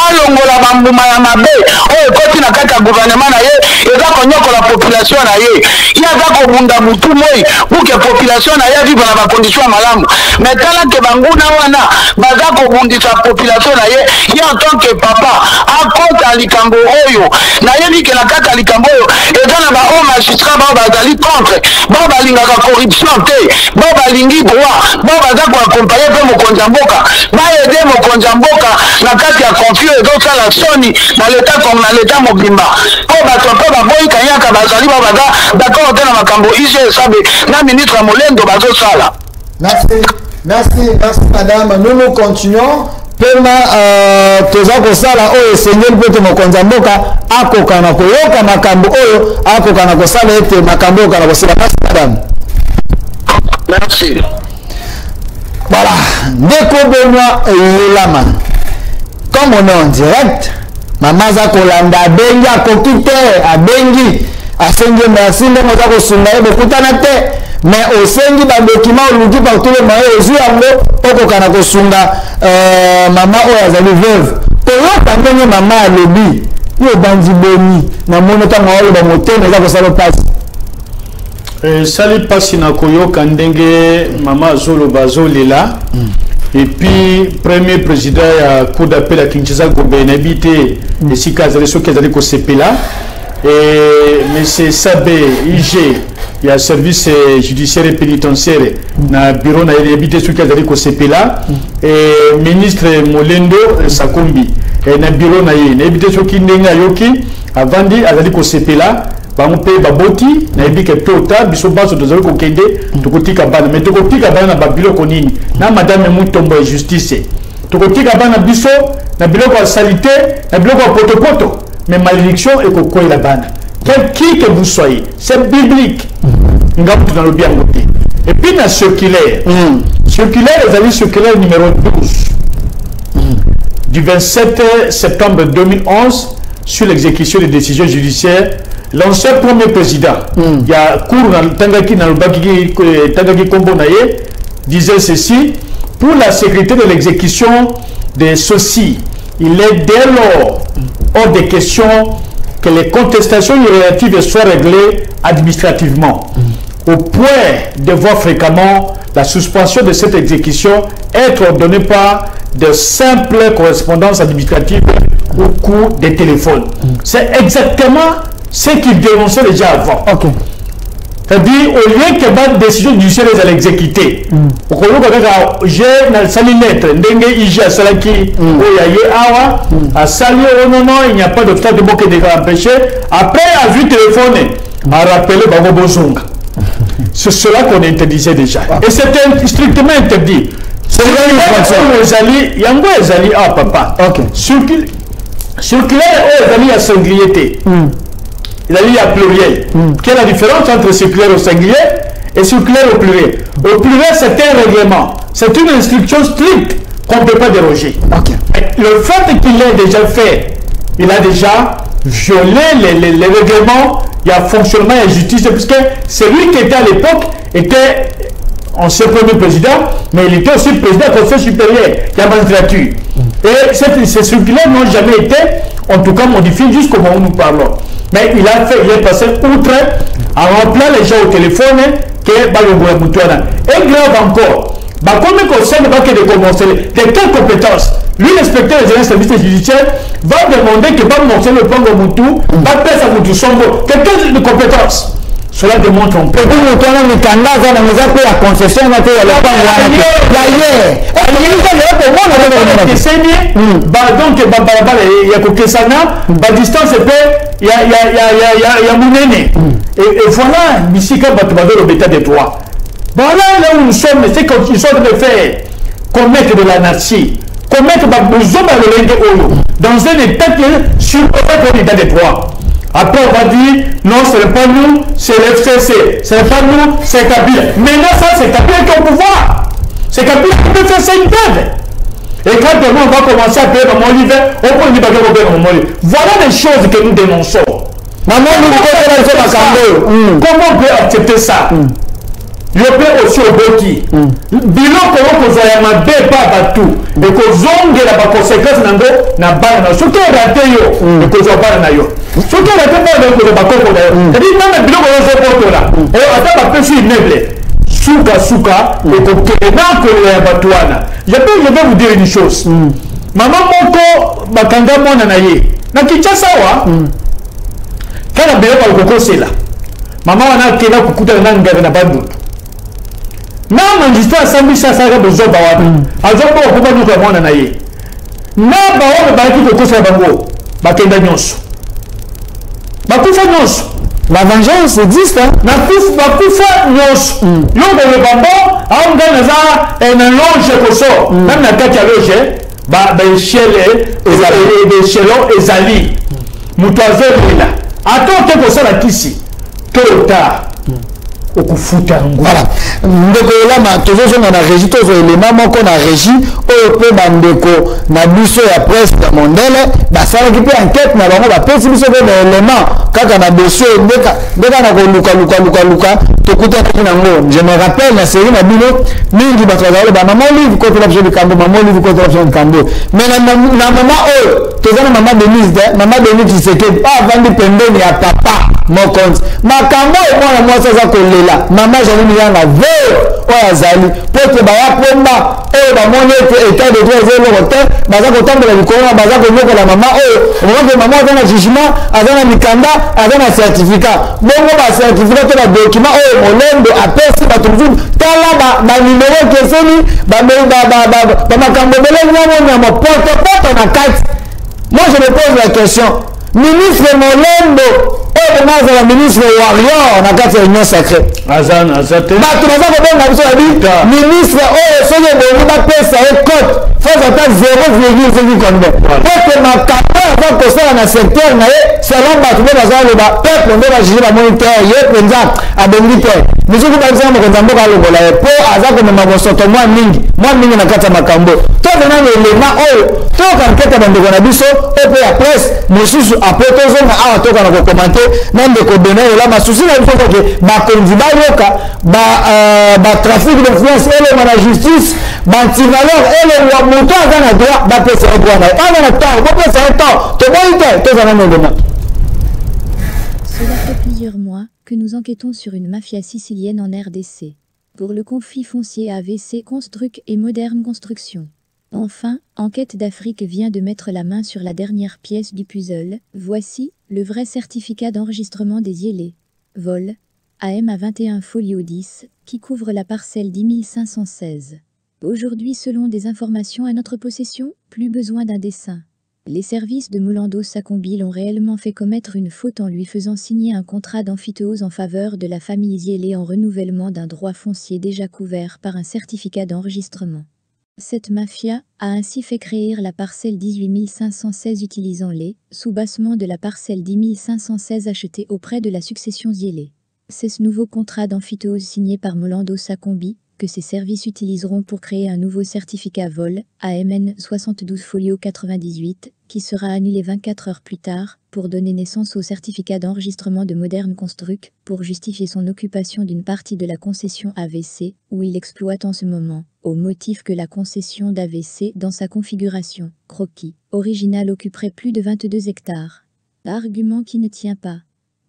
alongola bambuma ya mabe oyo ekoti na kati ya gouvernement na ye eza konyokola population na ye ye aza kobunda butu moi buke population na ye vivre na bacondition ya malamu mais tala ke banguna wana baza kobundisa population na ye ye en tant que papa akota likambo oyo nayebi ke na kati ya likambo oyo eza na bao magistrat bao bazali contre bao balingaka corruption te bao balingi droit bao baza koakompagne mpe mokonzi ya mboka baede mokonzi ya mboka na kati ya confio ezosala soni na leta kongo na leta mobimba po bato mpe baboyi kanyaka bazali bao baza d'accord te na makambo ige esabe na ministre Molendo bazosala. Merci madame, nous continuons. Pema toza kosala oyo sengeli poto mokonza mboka akokana koyoka makambo oyo akokana kosala ete makambo okana kosala. Merci madame. Merci. Voilà, ndeko Benoît Yelama. Comme on est en direct, maman za kolanda abengi akoki te abengi asengi merci ndenge oza kosunga ye bokutana te mais osengi badokima oluki partout le moyen ozwi yango okokana kosunga mama oyo azali veuve toyoka ndenge mama alobi yo ebandi boni namoni ntango oloba motema eza kosala mpasi sali mpasi na koyoka ndenge mama azoloba azolela et puis premier président ya cour d'appel à Kinshasa Gombe nayebi te esika azali soki azali kosepela et M. Sabé IG il y a service judiciaire et pénitentiaire na bureau na habité sur qui ko sepela et ministre Molendo Sakombi et na bureau na habité sur qui ndenga yoki avandi azali ko sepela bango pe baboti na yebi ke tota biso baso tozali ko kende tokotika bana mais tokotika bana na babilo konini na madame Mutombo et justice tokotika bana biso na biloko ya salité na biloko ya potopoto mais malédiction est quoi la bande. Qui que vous soyez, c'est biblique. Et puis la circulaire. Circulaire, les amis, circulaire numéro 12 du 27 septembre 2011 sur l'exécution des décisions judiciaires. L'ancien premier président, il y a cours Tangaki Kombo Naye, disait ceci: pour la sécurité de l'exécution des ceci, il est dès lors hors des questions que les contestations relatives soient réglées administrativement, au point de voir fréquemment la suspension de cette exécution être ordonnée par de simples correspondances administratives au cours des téléphones. C'est exactement ce qu'il dénonçait déjà avant. C'est-à-dire, au lieu que la décision judiciaire allait exécuter, j'ai sali lettre, il n'y a pas d'obstacle de moquer des empêcher. Après, à vue téléphoné, à rappeler Bago Bozonga. C'est cela qu'on interdisait déjà. Et c'était strictement interdit. C'est il y a un ah papa. Circulaire, il y a singularité. Il y a pluriel. Quelle est la différence entre circulaire au singulier et circulaire au pluriel? Au pluriel, c'est un règlement. C'est une instruction stricte qu'on ne peut pas déroger. Le fait qu'il ait déjà fait, il a déjà violé les règlements, il y a fonctionnement et justice, puisque celui qui était à l'époque était ancien premier président, mais il était aussi président du Conseil supérieur, il y a magistrature. Et ces circulaires n'ont jamais été, en tout cas, modifiés jusqu'au moment où nous parlons. Mais il est passé outre en rappelant les gens au téléphone que Balongola Moutouana. Et grave encore, comme conseil ne va que de commencer, de quelles compétences Lui, l'inspecteur des services judiciaires, va demander que va monter le plan de Moutou, va faire sa Moutou Sombo. Quelqu'un de compétence. Cela démontre un peu. Donc, la concession, donc il y a Kokesana, la distance il y a Mounene. Et voilà, Missika Batubado, le bêta des droits. Voilà là où nous sommes, c'est qu'ils sont en train de faire commettre de l'anarchie, commettre dans un état qui sur un état des droits. Après, on va dire, non, ce n'est pas nous, c'est l'FCC. Ce n'est pas nous, c'est Kabila. Maintenant, ça, c'est Kabila qui est au pouvoir. C'est Kabila qui peut faire ça une tête. Et quand demain, on va commencer à payer dans mon livre, on peut dire que payer dans mon livre. Voilà les choses que nous dénonçons. Comment on peut accepter ça? Je peux aussi au Boki. Bilan comment vous avez un débat tout. Et que zongue la conséquence n'a pas. Ce qui est raté, et que vous n'avez pas. Ce qui est raté, c'est que vous n'avez pas. C'est-à-dire même bilan qu'on a là. Et attends, on peut suivre Neble. Souka, et que je vais vous dire une chose. Maman Moko, Bakanga Monanaye. Na Kinshasa, quand la bilan par le coco, c'est là. Maman, on a Kena Kukuta na Bandou. Na magistrat sambi sasa ga besoin ba wana azoba ko ba nuka mwana na ye na ba wana ba ki ko kosa bango ba kenda nyonso ba kufa nyonso la vengeance existe na kufa ba kufa nyonso yo ba le bambo a ngana za en longe ko so même na kati ya loge ba échelle ezali muto azeli là attends que ko sala kisi tôt ou tard voilà ndeko elama tozozonga na régie tozo élément moko na régie oyo mpe bandeko na biso ya presse ya mondele basalaki mpe enquête na bango bapesi biso mpe baélément kaka na dossier ndeka na koluka tokutanaki nango. Je me rappelle na série na bino mingi bato bazali bamama olive kotela biso likambo mama olive kotela biso likambo mais na mama oyo toza na mama Denise Tshisekedi avandi pembeni ya papa mokonzi makambo emwana mwasi aza kolela mama Janine Yanga veo oyo azali po ete baya pomba oyo bamoni ete etat de droit eza eloko te baza kotambola likolo baza konyokola mama oyo omaki mama aza na jugement aza na mikanda aza na certificat bongo bacertificat to badocument oyo molendo apesi bato mosusu tala banimero ekeseni bamakambo ebele nyamo poto na kati. Moi je me pose la question, ministre Molendo oyo nazala ministre warrior na kati ya union sacrée bato baza kobenga biso babi ministre oyo soki ebongi bapesa ye cote fose ata 0,5 combien pote makambo aza kosala na secteur na ye selon bato mpe baza loba peuple nde bajuge bamoni te ye mpenza abongi te misuku babisaka mokonzi ya mboka alobola ye mpo aza komema bosoto mwa mingi na kati ya makambo tozana na elema oyo toyoka nkete ya bandeko na biso oyo mpe ya presse mosusu apres tozonga awa toyoka na kokomante na ndeko bena elama susi na biso koke bakonzi bayoka batrafic d'influence elema na justice bantivaleur elengwa moto aza na droit bapesa ye droit na ye aza na temps bopesa ye temps toboyi te tozana na elema. Cela fait plusieurs mois que nous enquêtons sur une mafia sicilienne en RDC. Pour le conflit foncier AVC Construc et Moderne Construction. Enfin, Enquête d'Afrique vient de mettre la main sur la dernière pièce du puzzle. Voici le vrai certificat d'enregistrement des ILE. Vol. AM à 21 folio 10, qui couvre la parcelle 10 516. Aujourd'hui, selon des informations à notre possession, plus besoin d'un dessin. Les services de Molando Sakombi l'ont réellement fait commettre une faute en lui faisant signer un contrat d'emphytéose en faveur de la famille Ziélé en renouvellement d'un droit foncier déjà couvert par un certificat d'enregistrement. Cette mafia a ainsi fait créer la parcelle 18 516 utilisant les sous-bassements de la parcelle 10 516 achetée auprès de la succession Ziélé. C'est ce nouveau contrat d'emphytéose signé par Molando Sakombi que ces services utiliseront pour créer un nouveau certificat vol, AMN 72 folio 98, qui sera annulé 24 heures plus tard, pour donner naissance au certificat d'enregistrement de Moderne Construc, pour justifier son occupation d'une partie de la concession AVC, où il exploite en ce moment, au motif que la concession d'AVC, dans sa configuration, croquis, originale occuperait plus de 22 hectares. Argument qui ne tient pas.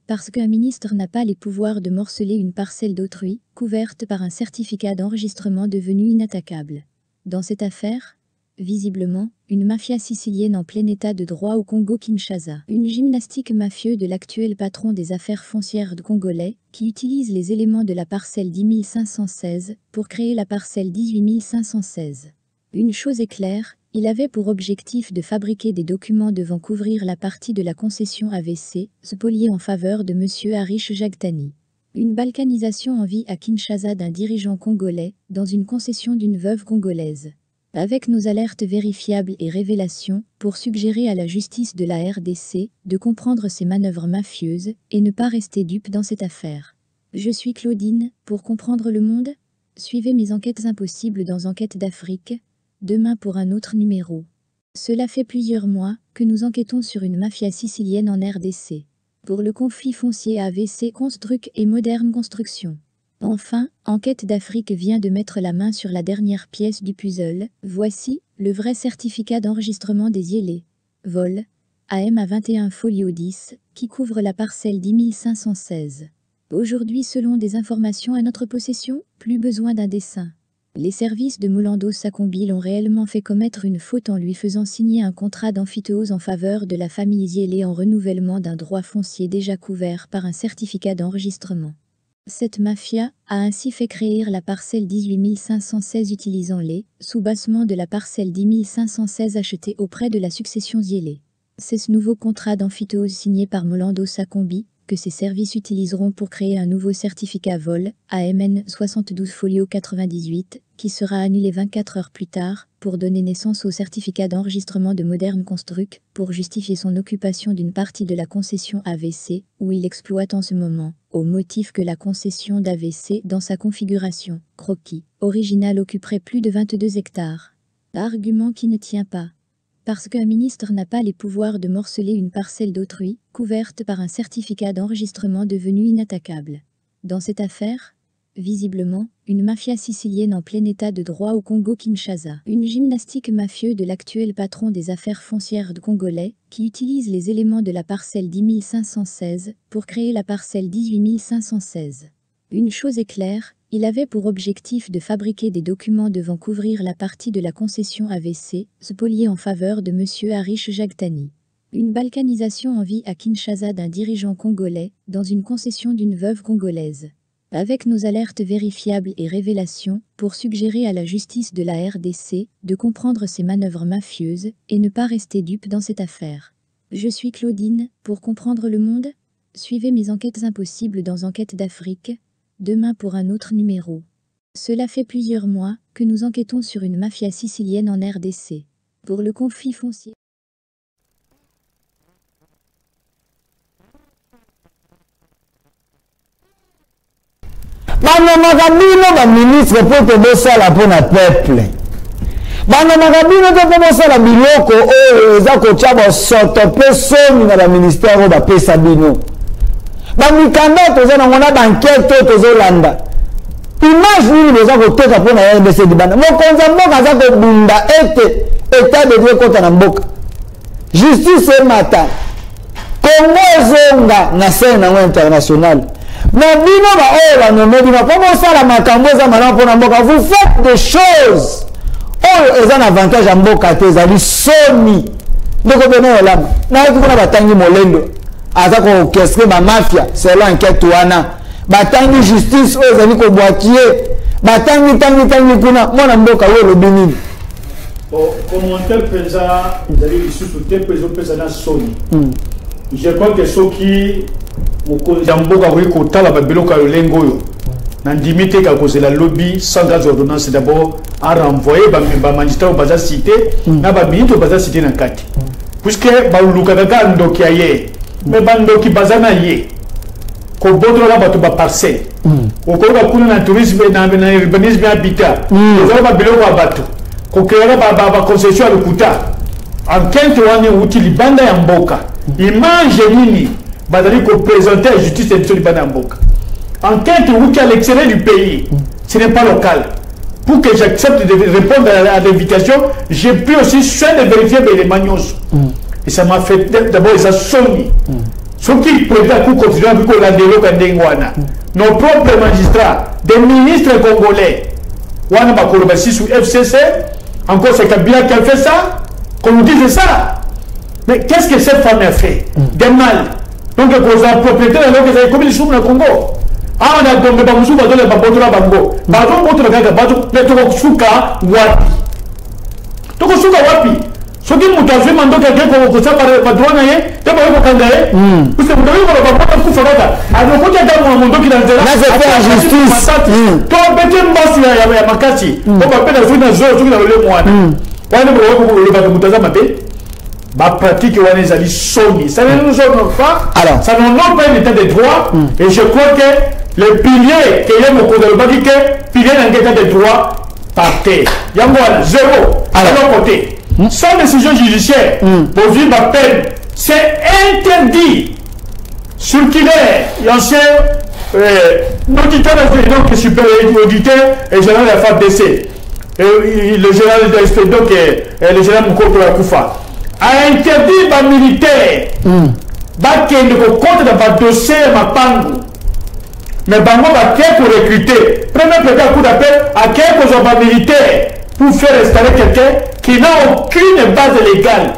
Parce qu'un ministre n'a pas les pouvoirs de morceler une parcelle d'autrui, couverte par un certificat d'enregistrement devenu inattaquable. Dans cette affaire, visiblement, une mafia sicilienne en plein état de droit au Congo-Kinshasa. Une gymnastique mafieux de l'actuel patron des affaires foncières de Congolais, qui utilise les éléments de la parcelle 10 516 pour créer la parcelle 18 516. Une chose est claire, il avait pour objectif de fabriquer des documents devant couvrir la partie de la concession AVC, spoliée en faveur de M. Harish Jagtani. Une balkanisation en vie à Kinshasa d'un dirigeant congolais, dans une concession d'une veuve congolaise. Avec nos alertes vérifiables et révélations, pour suggérer à la justice de la RDC de comprendre ces manœuvres mafieuses et ne pas rester dupe dans cette affaire. Je suis Claudine, pour comprendre le monde. Suivez mes enquêtes impossibles dans Enquête d'Afrique, demain pour un autre numéro. Cela fait plusieurs mois que nous enquêtons sur une mafia sicilienne en RDC. Pour le conflit foncier AVC Construc et Moderne Construction. Enfin, Enquête d'Afrique vient de mettre la main sur la dernière pièce du puzzle. Voici le vrai certificat d'enregistrement des IELE. Vol. AM à 21 folio 10, qui couvre la parcelle 10 516. Aujourd'hui, selon des informations à notre possession, plus besoin d'un dessin. Les services de Molando Sakombi l'ont réellement fait commettre une faute en lui faisant signer un contrat d'amphithéose en faveur de la famille Zielé en renouvellement d'un droit foncier déjà couvert par un certificat d'enregistrement. Cette mafia a ainsi fait créer la parcelle 18 516 utilisant les sous-bassements de la parcelle 10 516 achetée auprès de la succession Zielé. C'est ce nouveau contrat d'amphithéose signé par Molando Sakombi que ces services utiliseront pour créer un nouveau certificat vol, AMN 72 folio 98, qui sera annulé 24 heures plus tard, pour donner naissance au certificat d'enregistrement de Moderne Construc, pour justifier son occupation d'une partie de la concession AVC, où il exploite en ce moment, au motif que la concession d'AVC dans sa configuration, croquis, originale occuperait plus de 22 hectares. Argument qui ne tient pas. Parce qu'un ministre n'a pas les pouvoirs de morceler une parcelle d'autrui, couverte par un certificat d'enregistrement devenu inattaquable. Dans cette affaire, visiblement, une mafia sicilienne en plein état de droit au Congo-Kinshasa. Une gymnastique mafieux de l'actuel patron des affaires foncières de Congolais, qui utilise les éléments de la parcelle 10 516 pour créer la parcelle 18 516. Une chose est claire, il avait pour objectif de fabriquer des documents devant couvrir la partie de la concession AVC, spoliée en faveur de M. Harish Jagtani. Une balkanisation en vie à Kinshasa d'un dirigeant congolais, dans une concession d'une veuve congolaise. Avec nos alertes vérifiables et révélations, pour suggérer à la justice de la RDC de comprendre ces manœuvres mafieuses et ne pas rester dupe dans cette affaire. Je suis Claudine, pour comprendre le monde. Suivez mes enquêtes impossibles dans Enquête d'Afrique, demain pour un autre numéro. Cela fait plusieurs mois que nous enquêtons sur une mafia sicilienne en RDC. Pour le conflit foncier. Banamaka bino baministre mpo tobosala mpona peuple. Banamaka bino to tobosala biloko oyo eza kotya bosoto mpe soni na baministère oyo bapesa bino. Bamikanda toza nango na bankete oyo tozolanda. Image nini boza koteka mpona RDC libanda. Mokonzi ya mboka aza kobunda ete etat de droit ekota na mboka. Justice emata. Congo ezonga na scène nango internationale. Mais bino ba oyo banome bino comment ça la makambo eza malamu mpona mboka. Vous faites des choses oyo eza na avantage ya mboka te ezali soni. Ndeko beno olama nayoki kuna batangi molendo aza kokeske bamafia selon enquête wana batangi justice oyo ezali kobwakie batangi kuna mwana mboka oyo elobi nini. Commentaire mpenza ezali lisusu te mpe ezopesa na soni. Je crois que soki mokonzi ya mboka akoki kotala babiloko ya lolenge oyo na ndimi te kakozela lobi sans grâce ordonnance d'abord a renvoyer bamagistrat oyo baza cité na baminiti oyo baza cité na kati puisque balukaka kaka ndoki ya ye me bandoki baza na ye kobotola bato baparcelle okoyoka kuna na tourisme na urbanisme ya habitat ezala babiloko ya bato kokeyaka baconcession ya lokuta enquête wana euti libanda ya mboka image nini bazali présenter à la justice de libanda ya mboka. Enquête euti à l'extérieur du pays, ce n'est pas local. Pour que j'accepte de répondre à l'invitation, j'ai pris aussi soin de vérifier les éléments. Et ça m'a fait d'abord ça sonne. Ce qui prétend pour continuer à faire nos propres magistrats, des ministres congolais, wana bakoloba sous FCC, encore c'est Kabila qui a fait ça, qu'on nous dise ça. Mais qu'est-ce que cette femme a fait? Des mal. Donc, pour la propriété, comme ils sont au Congo. Ah, on a donné des choses, on a donné des bango. Bango, on a donné des bango, mais tu as souka wapi. Tu as souka wapi. Ce qui m'a fait demander quelqu'un pour ça par le droit, tu as pas eu candidat. Parce que vous avez pas de coup faire. Alors, quand tu as dans mon dos qui est là, c'est fait justice. Tu as bêté un boss, il y a Makati. On va pas dans une zone, tu as le mois. On a le matin. Ma pratique est allée sonner. Ça ne nous honore pas. Alors, ça n'honore pas l'état de droit. Et je crois que les piliers qui est mon côté de l'Obadi, piliers dans l'état de droit, partent. Il y a zéro. À leur côté. Sans décision judiciaire, pour vivre ma peine, c'est interdit. Circulaire, l'ancien auditeur donc supérieur auditeur et général de la FADC. Le général de donc le général Mouko Koufa. A interdit les militaires qui ne compte dans le dossier ma pango. Mais bango va pour recruter. Premier président coup d'appel à quelques militaires pour faire installer quelqu'un qui n'a aucune base légale.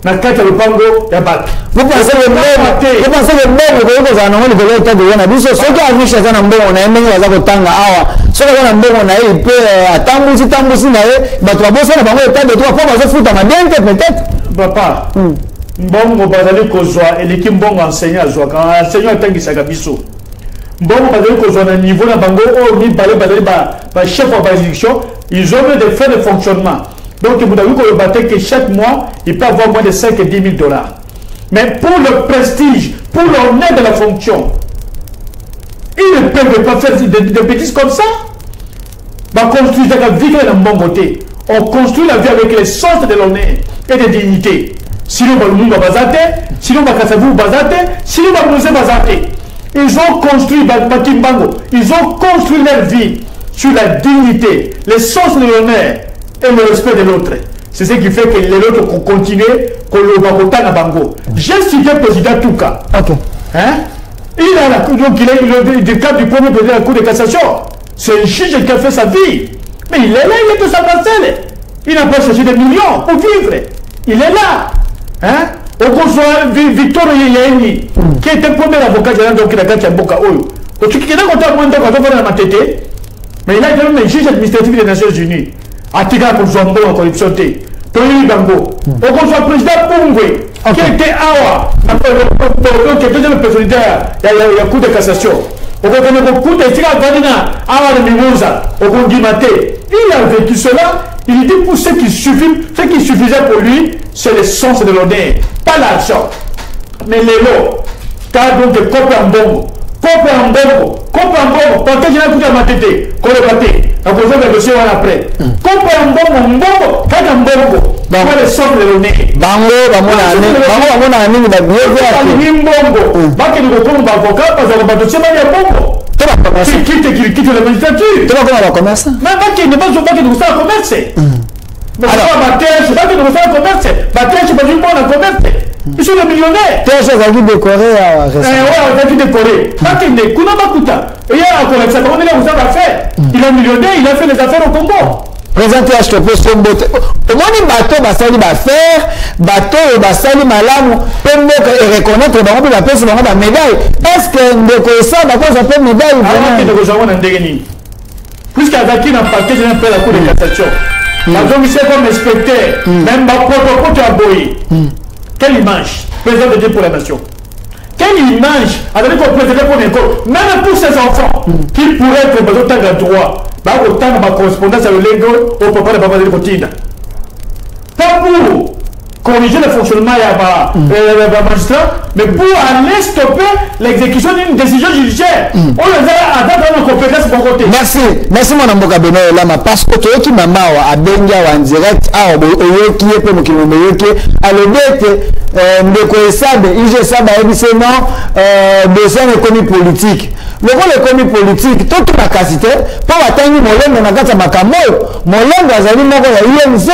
Dans le cadre du bango, il y a pas. Vous pensez que même vous avez un état de l'année, ceux qui ont vu chez un bon, on a aimé la Zagotanga, ceux qui ont un bon, on a eu à Tambousi, mais tu vas bosser dans l'état de droit, pour se foutre à ma bien peut-être. Papa, bon, bazali kozwa et l'équipe bon enseignant à Zoa quand enseignant tangi sagabiso. Bon, bazali kozwa na niveau na bango o mi balé bazali ba chef de juridiction, ils ont des frais de fonctionnement. Donc vous avez vu qu'on battait que chaque mois, il peut avoir moins de 5 et 10 000 $. Mais pour le prestige, pour l'honneur de la fonction, ils ne peuvent pas faire des bêtises comme ça. On construit la vie dans le bon côté. On construit la vie avec le sens de l'honneur et de dignité. Sinon, le monde va basater, sinon, le Kassavou va basater, sinon, le musée va basater. Ils ont construit ils ont construit leur vie sur la dignité, le sens de l'honneur et le respect de l'autre. C'est ce qui fait que les autres continuent, qu'on le va à Bango. J'ai cité le président Touka. Ok. Hein? Il a la cour, donc il est le cadre du premier président de la Cour de cassation. C'est un juge qui a fait sa vie. Mais il est là, il est de sa parcelle. Il n'a pas cherché des millions pour vivre. Il est là. Hein? Au consulat Victor Yéni, qui était le premier avocat de donc il a gagné un boka oyo. Donc tu as compté à moins de temps quand on a matété. Mais il a été même juge administratif des Nations Unies. Atiga pour Zombo en corruption. Tony Bango. Au consulat président Pungwe, qui était Awa, qui était le président de la Cour de cassation. Au consulat de Cour de Tigana, Awa de Mimosa, au consulat il a vécu cela. Il dit pour ce qui suffisait pour lui, c'est le sens de l'honneur, pas l'argent. Mais les lots, car donc copé en bongo, parce que je n'ai pas de tête, qu'on le battait, on peut faire le dossier après. Copé en bongo, quand en bongo, pour le sens de l'honneur. Bango, qui quitte la magistrature. Tu vas voir la commerce. Mais qui ne va pas de commerce. Mais c'est pas que nous faisons commerce. Je ne pas une bonne commerce. Ils sont des millionnaires. Tu as décoré à on a décoré. Il y a un commerce. On est là, vous avez affaire. Il est millionnaire, il a fait les affaires au Congo. Présenter HTP sur beauté. Au moins, les bateaux, basali faire, bateau, basali malamu, peut reconnaître le la paix sur la médaille. Est-ce que nous ça, d'accord, ça peut médaille ou vraiment? Puisqu'il y a qui n'a pas été un peu la Cour de cassation. Donc, il s'est comme inspecteur, même pas protocole qui a boyé. Quelle image, président de Dieu pour la nation. Quelle image, avec le président pour l'école, même pour ses enfants, qui pourraient être autant de droit. Autant de ma correspondance à l'Ego au papa de Baba de Cotina. Pas pour corriger le fonctionnement des magistrats, mais pour aller stopper l'exécution d'une décision judiciaire. On les a dans nos compétences pour côté. Merci mon amboka Beno Lama, parce que tu es qui maman a Benga en direct, qui est pour qui à le bête, ndeko esabe ije saba ebise non dossier économie politique lokola économie politique tout na kasite po batangi molengo na kati ya makambo molengo azali moko ya INC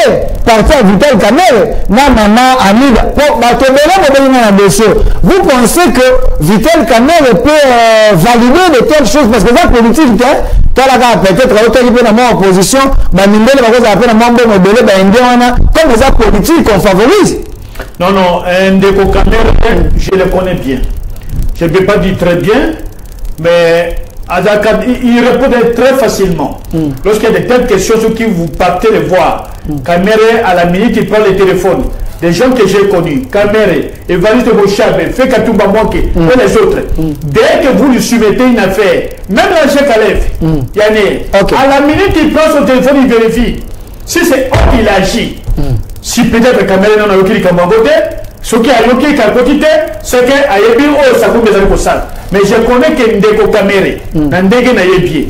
parti ya Vital Kamerhe na mama Amida po bato bele mobenga na dossier. Vous pensez que Vital Kamerhe peut valider de telles choses parce que ça politique talaka peut-être autant qu'il peut dans mon opposition bamindele bakoza apena mambo mobele ba wana comme ça politique on favorise. Non, Ndeko Kamerhe, je le connais bien. Je ne peux pas dire très bien, mais il répond très facilement. Lorsqu'il y a de telles questions sur qui vous partez les voir, Kamerhe, à la minute, il prend le téléphone. Des gens que j'ai connus, Kamerhe, Evariste Bochabe, Fekatouba Mwanke, et les autres. Dès que vous lui soumettez une affaire, même la chef Alef, Yanné, à la minute, il prend son téléphone, il vérifie. Si c'est eux qui agit, si peut-être Kamerhe n'a pas eu Kamangote, ce qui a eu Kakotite, c'est qu'il a eu oh, ça vous besoin de ça. Mais je connais que Ndeko Kamerhe, Ndege n'a eu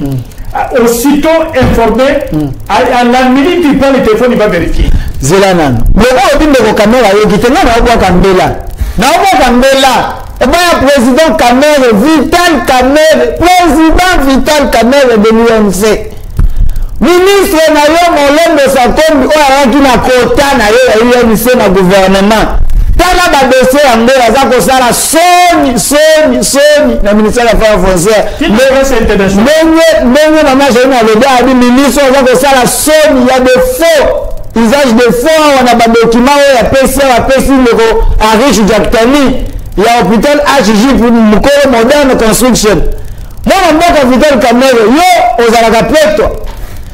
aussitôt informé, à la minute il prend le téléphone, il va vérifier. Zelanan. Le roi Ndeko Kamerhe a eu qui tenait à Oua Kambela. Na Oua Kambela, et bien président Kamerhe, Vital Kamerhe, président Vital Kamerhe de l'UNC. Ministre na yo Molembe Sakombi o araki na kota na yo ya UNC na gouvernement. Tala ba dossier yango aza ko sala soni na ministère des Affaires foncières. Ndenge mama Jeanne Lobe a dit ministre aza ko sala soni ya de faux. Usage de faux on a ba document ya PC lego à riche Jaktani. Ya hôpital HJ pour Mukoro moderne construction. Moi mboka Vital Kamerhe yo ozalaka peto.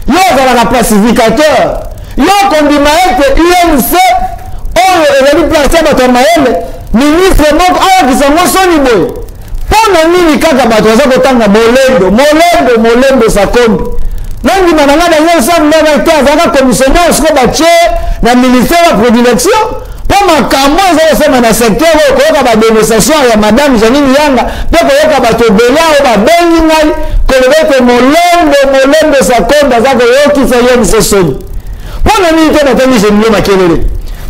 Yo ozalaka pacificateur. Yo kondima ete UNC oyo ezali place bato ya mayele ministre moko oyo kisango soni boye mpona nini kaka bato baza kotanga molembe Sakombi nandima na nga daniel sambana te azalaka commissionnaire siko batie na ministère ya prédilection mpo makambo eza kosema na secteur oyo koyoka badénonciation ya madame Janine Yanga mpe koyoka bato ebele oyo babengi ngai koloba ete molembe Sakombi aza koyokisa UNC soni mpona nini te batangi Gemilio Makelele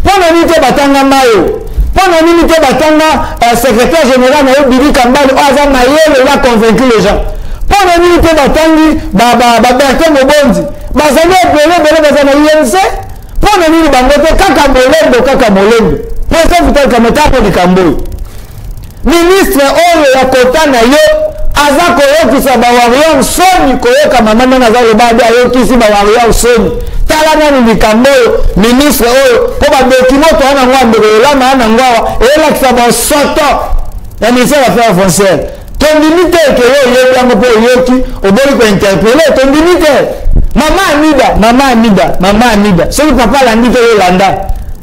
mpona nini te batanga mayo mpona nini te batanga secrétaire général na yo Billy Kambale oyo aza mayele ya convaincu les gens mpona nini te batangi Bertin Mobondi bazali ebele baza na UNC mpona nini bango te kaka molembe président Vital Kamerhe tapo likambo oyo ministre oyo ya kota na yo aza koyokisa bawarior soni koyoka mama ndenge aza lobadi ayokisi bawarior soni tala nani likambo oyo ministre oyo mpo badokimo toa nango andeko elama ya nango awa eyelakisa basoto ya ministère ya affaires foncières tondimi te eke yo oyebi yango mpo oyoki oboli kointerpele tondimi te mama Amida soki papa alandi te yolanda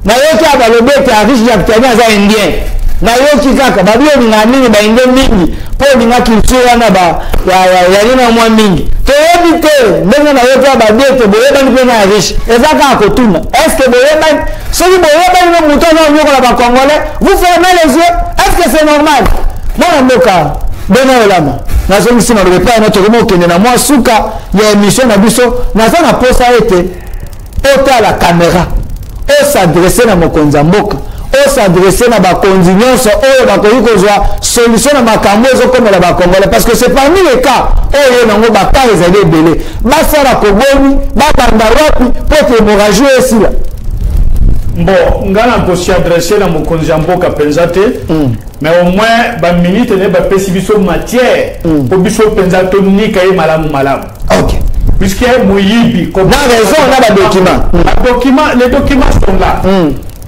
nayoki abalobi ete ariche Jaktani aza indien nayoki kaka babi olinga nini bainde mingi mpo olinga culture wana yanina mwa mingi toyebi te ndenge nayoki ababi ete boyebani mpe na riche eza kaka kotuna estce boyebani soki boyebani no moto aza onyokola bacongolais vous fermez les yeux est-ce que c'est normal mwana mboka bena olama nazongisi malobe epai na tokoma okende na mwa suka ya émission na biso naza na posa ete otala caméra osadresse na mokonzi ya mboka osadresse na bakonzi nyonso oyo bakoki kozwa solution na makambo ezokomela bacongolais parce que c'est parmi les cas oyo nango bakar ezali ebele basala koboni babanda wapi mpo te hémorragie esila bon nga na kosi adresse na mokonzi ya mboka mpenza te mais au moins baminite ne bapesi biso matière mpo biso mpenza tonika ye malamu ok puisque moyibi na raison on a les documents sont là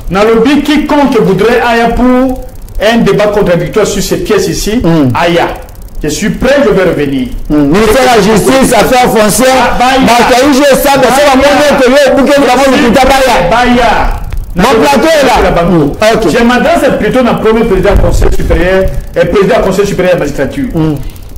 Nalobi, quiconque voudrait aya pour un débat contradictoire sur ces pièces ici, aya. Je suis prêt, je vais revenir. Ministère de la Justice, Affaires foncières, Bakaïje, ça, c'est la monnaie que le bouquet de la monnaie de Baya. Mon plateau est là. Je m'adresse plutôt dans le premier président du Conseil supérieur et président du Conseil supérieur de la magistrature.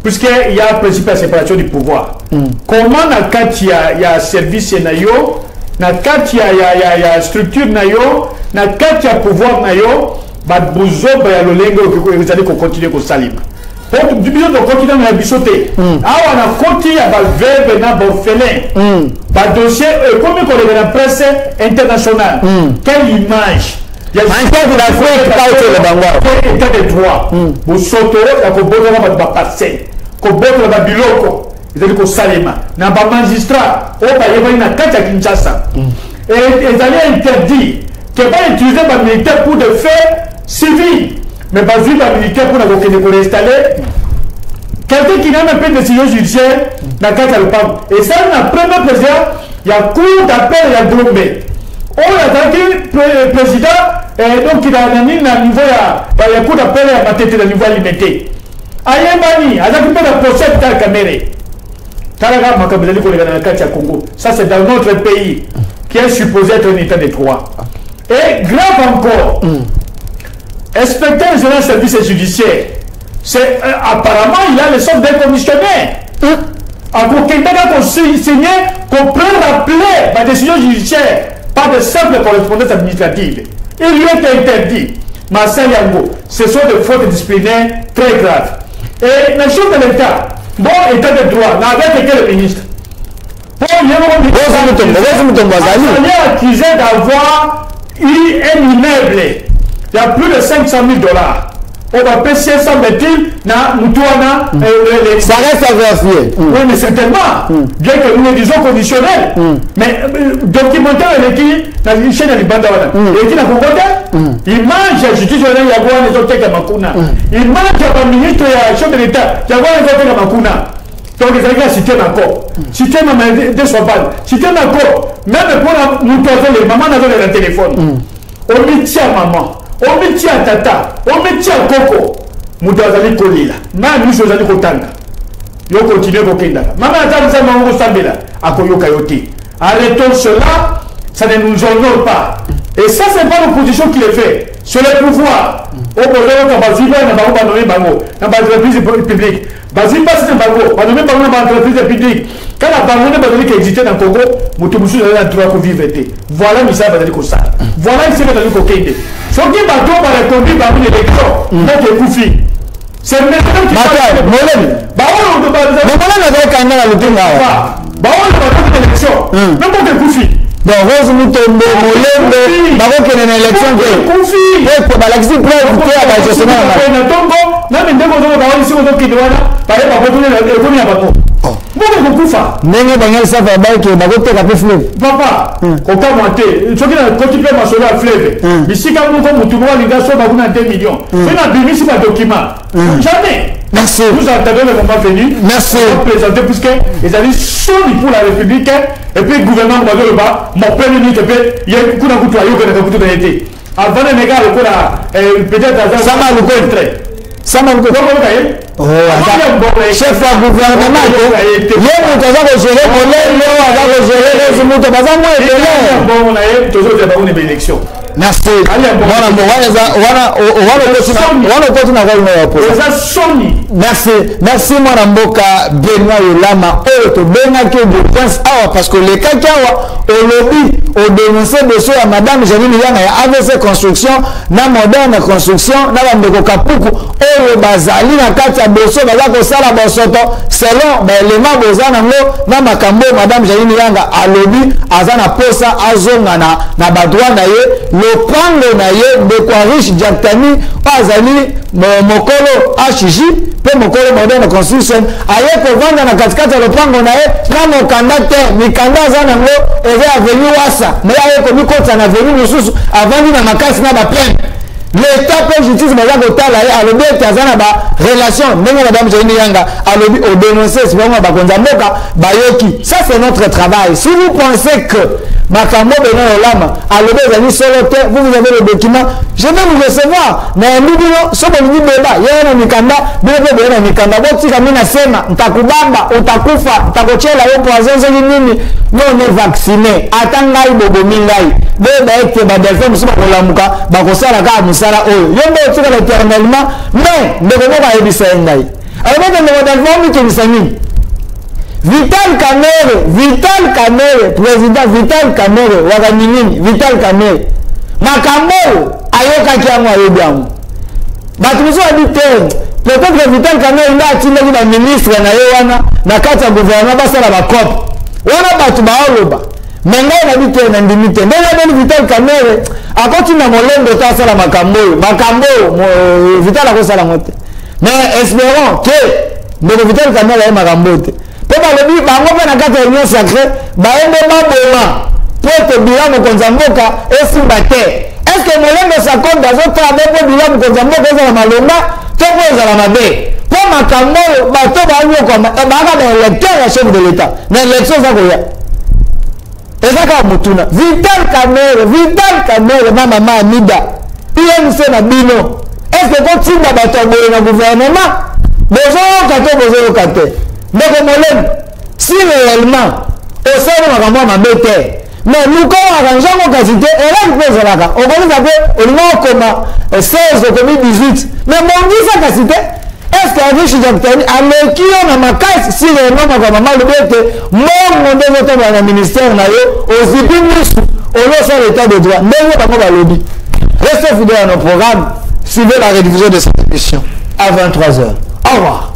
Puisqu'il y a un principe de séparation du pouvoir. Comment, quand il y a service nayo, na kati ya structure na yo na kati ya pouvoir na yo babuzoba ya lolenge ezali kokontinue kosalima po biso tokontinue na biso te awa na koti ya baveuve na baorphelin badossier ekomi koleka na presse internationale quelle image enquête d'Afrique pas au Bango. État de droit. Au soto, la koboto na ba parcelle. Koboto na biloko. Ils ko salema. Na ba magistrat, o ba yeba na kata Kinshasa. Et ils allaient interdire que pas utiliser ba militaire pour des faits civils, mais pas utiliser ba militaire pour la installer. Quelqu'un qui n'a même pas de décision judiciaire dans le PAM. Et ça, le premier président, il y a cour d'appel, il y a Glomé. On a dit le président, donc il a mis à niveau, il y a cour d'appel, il y a tête à niveau limité. Ayemani, il a dit que le procès de la caméra. Talaga Makabeli pour les Congo. Ça, c'est dans notre pays qui est supposé être un état de droit. Et grave encore, inspecteur général service judiciaire. C'est apparemment il a le sort d'un commissionnaire. À quelqu'un qu'on signé, qu'on peut rappeler la décision judiciaire par de simples correspondances administratives. Il lui est interdit. Marcel Yango, ce sont des fautes disciplinaires très graves. Et la chose de l'État, bon état de droit, n'avait quel ministre. Il est accusé d'avoir eu un immeuble. Il y a plus de 500 000 $. On va payer 500 000 na Moutouana. Ça reste à vérifier. Oui, mais certainement. Bien que nous le disons conditionnel. Mais documentaire, il est qui dans une chaîne de Bandawana. Il est qui dans le Congo. Il mange, je dis, il y a des autres qui Makuna. Il mange à la ministre et à la chef de l'État. Il y a des autres qui Makuna. Donc, les gens cité encore. Cité ma main de Sorbonne. Cité encore. Même pour la Moutouana, les mamans n'avaient pas de téléphone. On met tient maman. On met tient tata, on met tient coco. Moudazali kolila. Ma nous sommes allés kotanga. Yo continue kokenda. Maman attend ça maman sambela. Akoyo kayote. Arrêtons cela, ça ne nous honore pas. Et ça c'est pas l'opposition qui le fait. C'est le pouvoir. Au pouvoir quand Baziba n'a pas nommé Bango, n'a pas d'entreprise publique. Baziba c'est Bango, pas nommé Bango dans l'entreprise publique. Quand la Bango n'a pas donné qu'il existait dans le Congo, Moutoumousou a le droit de vivre. Voilà Missa Badali Kosa. Voilà ici Badali Kokende. Ce qui va tout par réconduire parmi les élections, notre Koufi. C'est maintenant qui va. Molem. Baon de Bazar. Mais voilà le gars qui a le temps là. Baon de l'élection. Même pour que Koufi. Donc Rose Moutombe, Molem, Baon qui est une élection. Koufi. Oui, pour Balaxi, pour écouter à la gestion. Même des gens qui sont dans le Kidouana, par exemple, pour l'économie à Baton. Bon, Koufa. Nengo Bangel Safa Baïk, Bago Teka Fleuve. Papa, au cas monté, ce qui a continué à marcher à fleuve. Ici, quand nous avons tout le monde, il a sauvé 2 millions. C'est un bimi, c'est un document. Jamais. Merci. Nous attendons le moment venu. Merci. Pour présenter, puisque les amis sont pour la République, et puis le gouvernement va le bas, mon premier ministre, il y a beaucoup de coups de l'été. Avant de négar le coup là, peut-être ça m'a le contre. Ça m'a le contre. Chef du gouvernement, il y a un gérer merci. Merci. Merci, mon amboka Benoît Yolama. Parce que les cacawa, au lobby, au dénoncé de ceux à Madame Janine Yang et AVC Construction, na moderne construction, na Bambeko Kapuku, au Bazali, na Katia Bosso, Bazako Sala Bossoto, selon l'élément Bozanango, na Makambo, Madame Janine Yang à lobby, Azana Posa, Azonga, na Badouan, le pango na ye de quoi riche Diaktani azali mokolo ashiji pe mokolo moderne construction aye ko vanda na katikati ya lopango na ye na mokanda te mikanda za nango eve avenue wasa mais aye ko mikota na avenue mususu avandi na makasi na ba plein l'état pe justice baza kotala ye alobi ete aza na ba relation ndenge madame Janine Yanga alobi au dénoncer sibongo bakonza mboka bayoki. Ça c'est notre travail. Si vous pensez que Makambo Benoît Yolama alobi ezali solo te, vous avez le document, je vais vous recevoir na mbibino sobo ni beba yeye na mikanda bebe bebe na mikanda botika mimi nasema nitakubamba utakufa nitakochela yo poison zeli nini no ne vacciné atanga ibobo mingai beba ete ba delphine musuba kolamuka bakosala ka musala oyo yombo otika l'éternellement mais ndeko ba ebisa ngai alors ndeko delphine mikini Vital Kamerhe, président Vital Kamerhe, Wagaminini, Vital Kamerhe. Makambo, ayoka kiamu ayobiamu. Batumiso habite, peut-être que Vital Kamerhe il a attiré la ministre na yewana, na kati ya gouvernement basala ba cop. Wana batu baoloba. mais ngai na bité na ndimité ndenge beli Vital Kamerhe akoti na molendo ta sala makambo Vital akosala mote mais espérons que ndeko Vital Kamerhe ya makambo te pe balobi bango pe na kati ya union sacrée baende maboma po te bilan mokonzi ya mboka esimba te. Est-ce que molendo sakonde azotravaille po bilan mokonzi ya mboka ezala malonga to po ezala mabe po makambo bato bayokama baka na électeur ya chef de l'état na élection eza koya ezaka mutuna Vital Kamerhe na mama Amida INC na bino est-ce que kotinda bato boye na gouvernement bozoyoka to bozoyoka te ndeko molendo si réellement osali makambo ya mabe te mais luka aranjango kasi te elaki mpe ezalaka okomisa mpe olinga okoma 16 okomi 18 mais bongisa kasi te est-ce que avec Chidjaktani aleki yo na makasi si réellement makambo malobi ete mbongo nde ezotombola na ministère na yo ozipi misu olosala état de droit ndenge bango balobi. Restez fidèles à nos programmes, suivez la rediffusion de cette émission à 23h. Au revoir.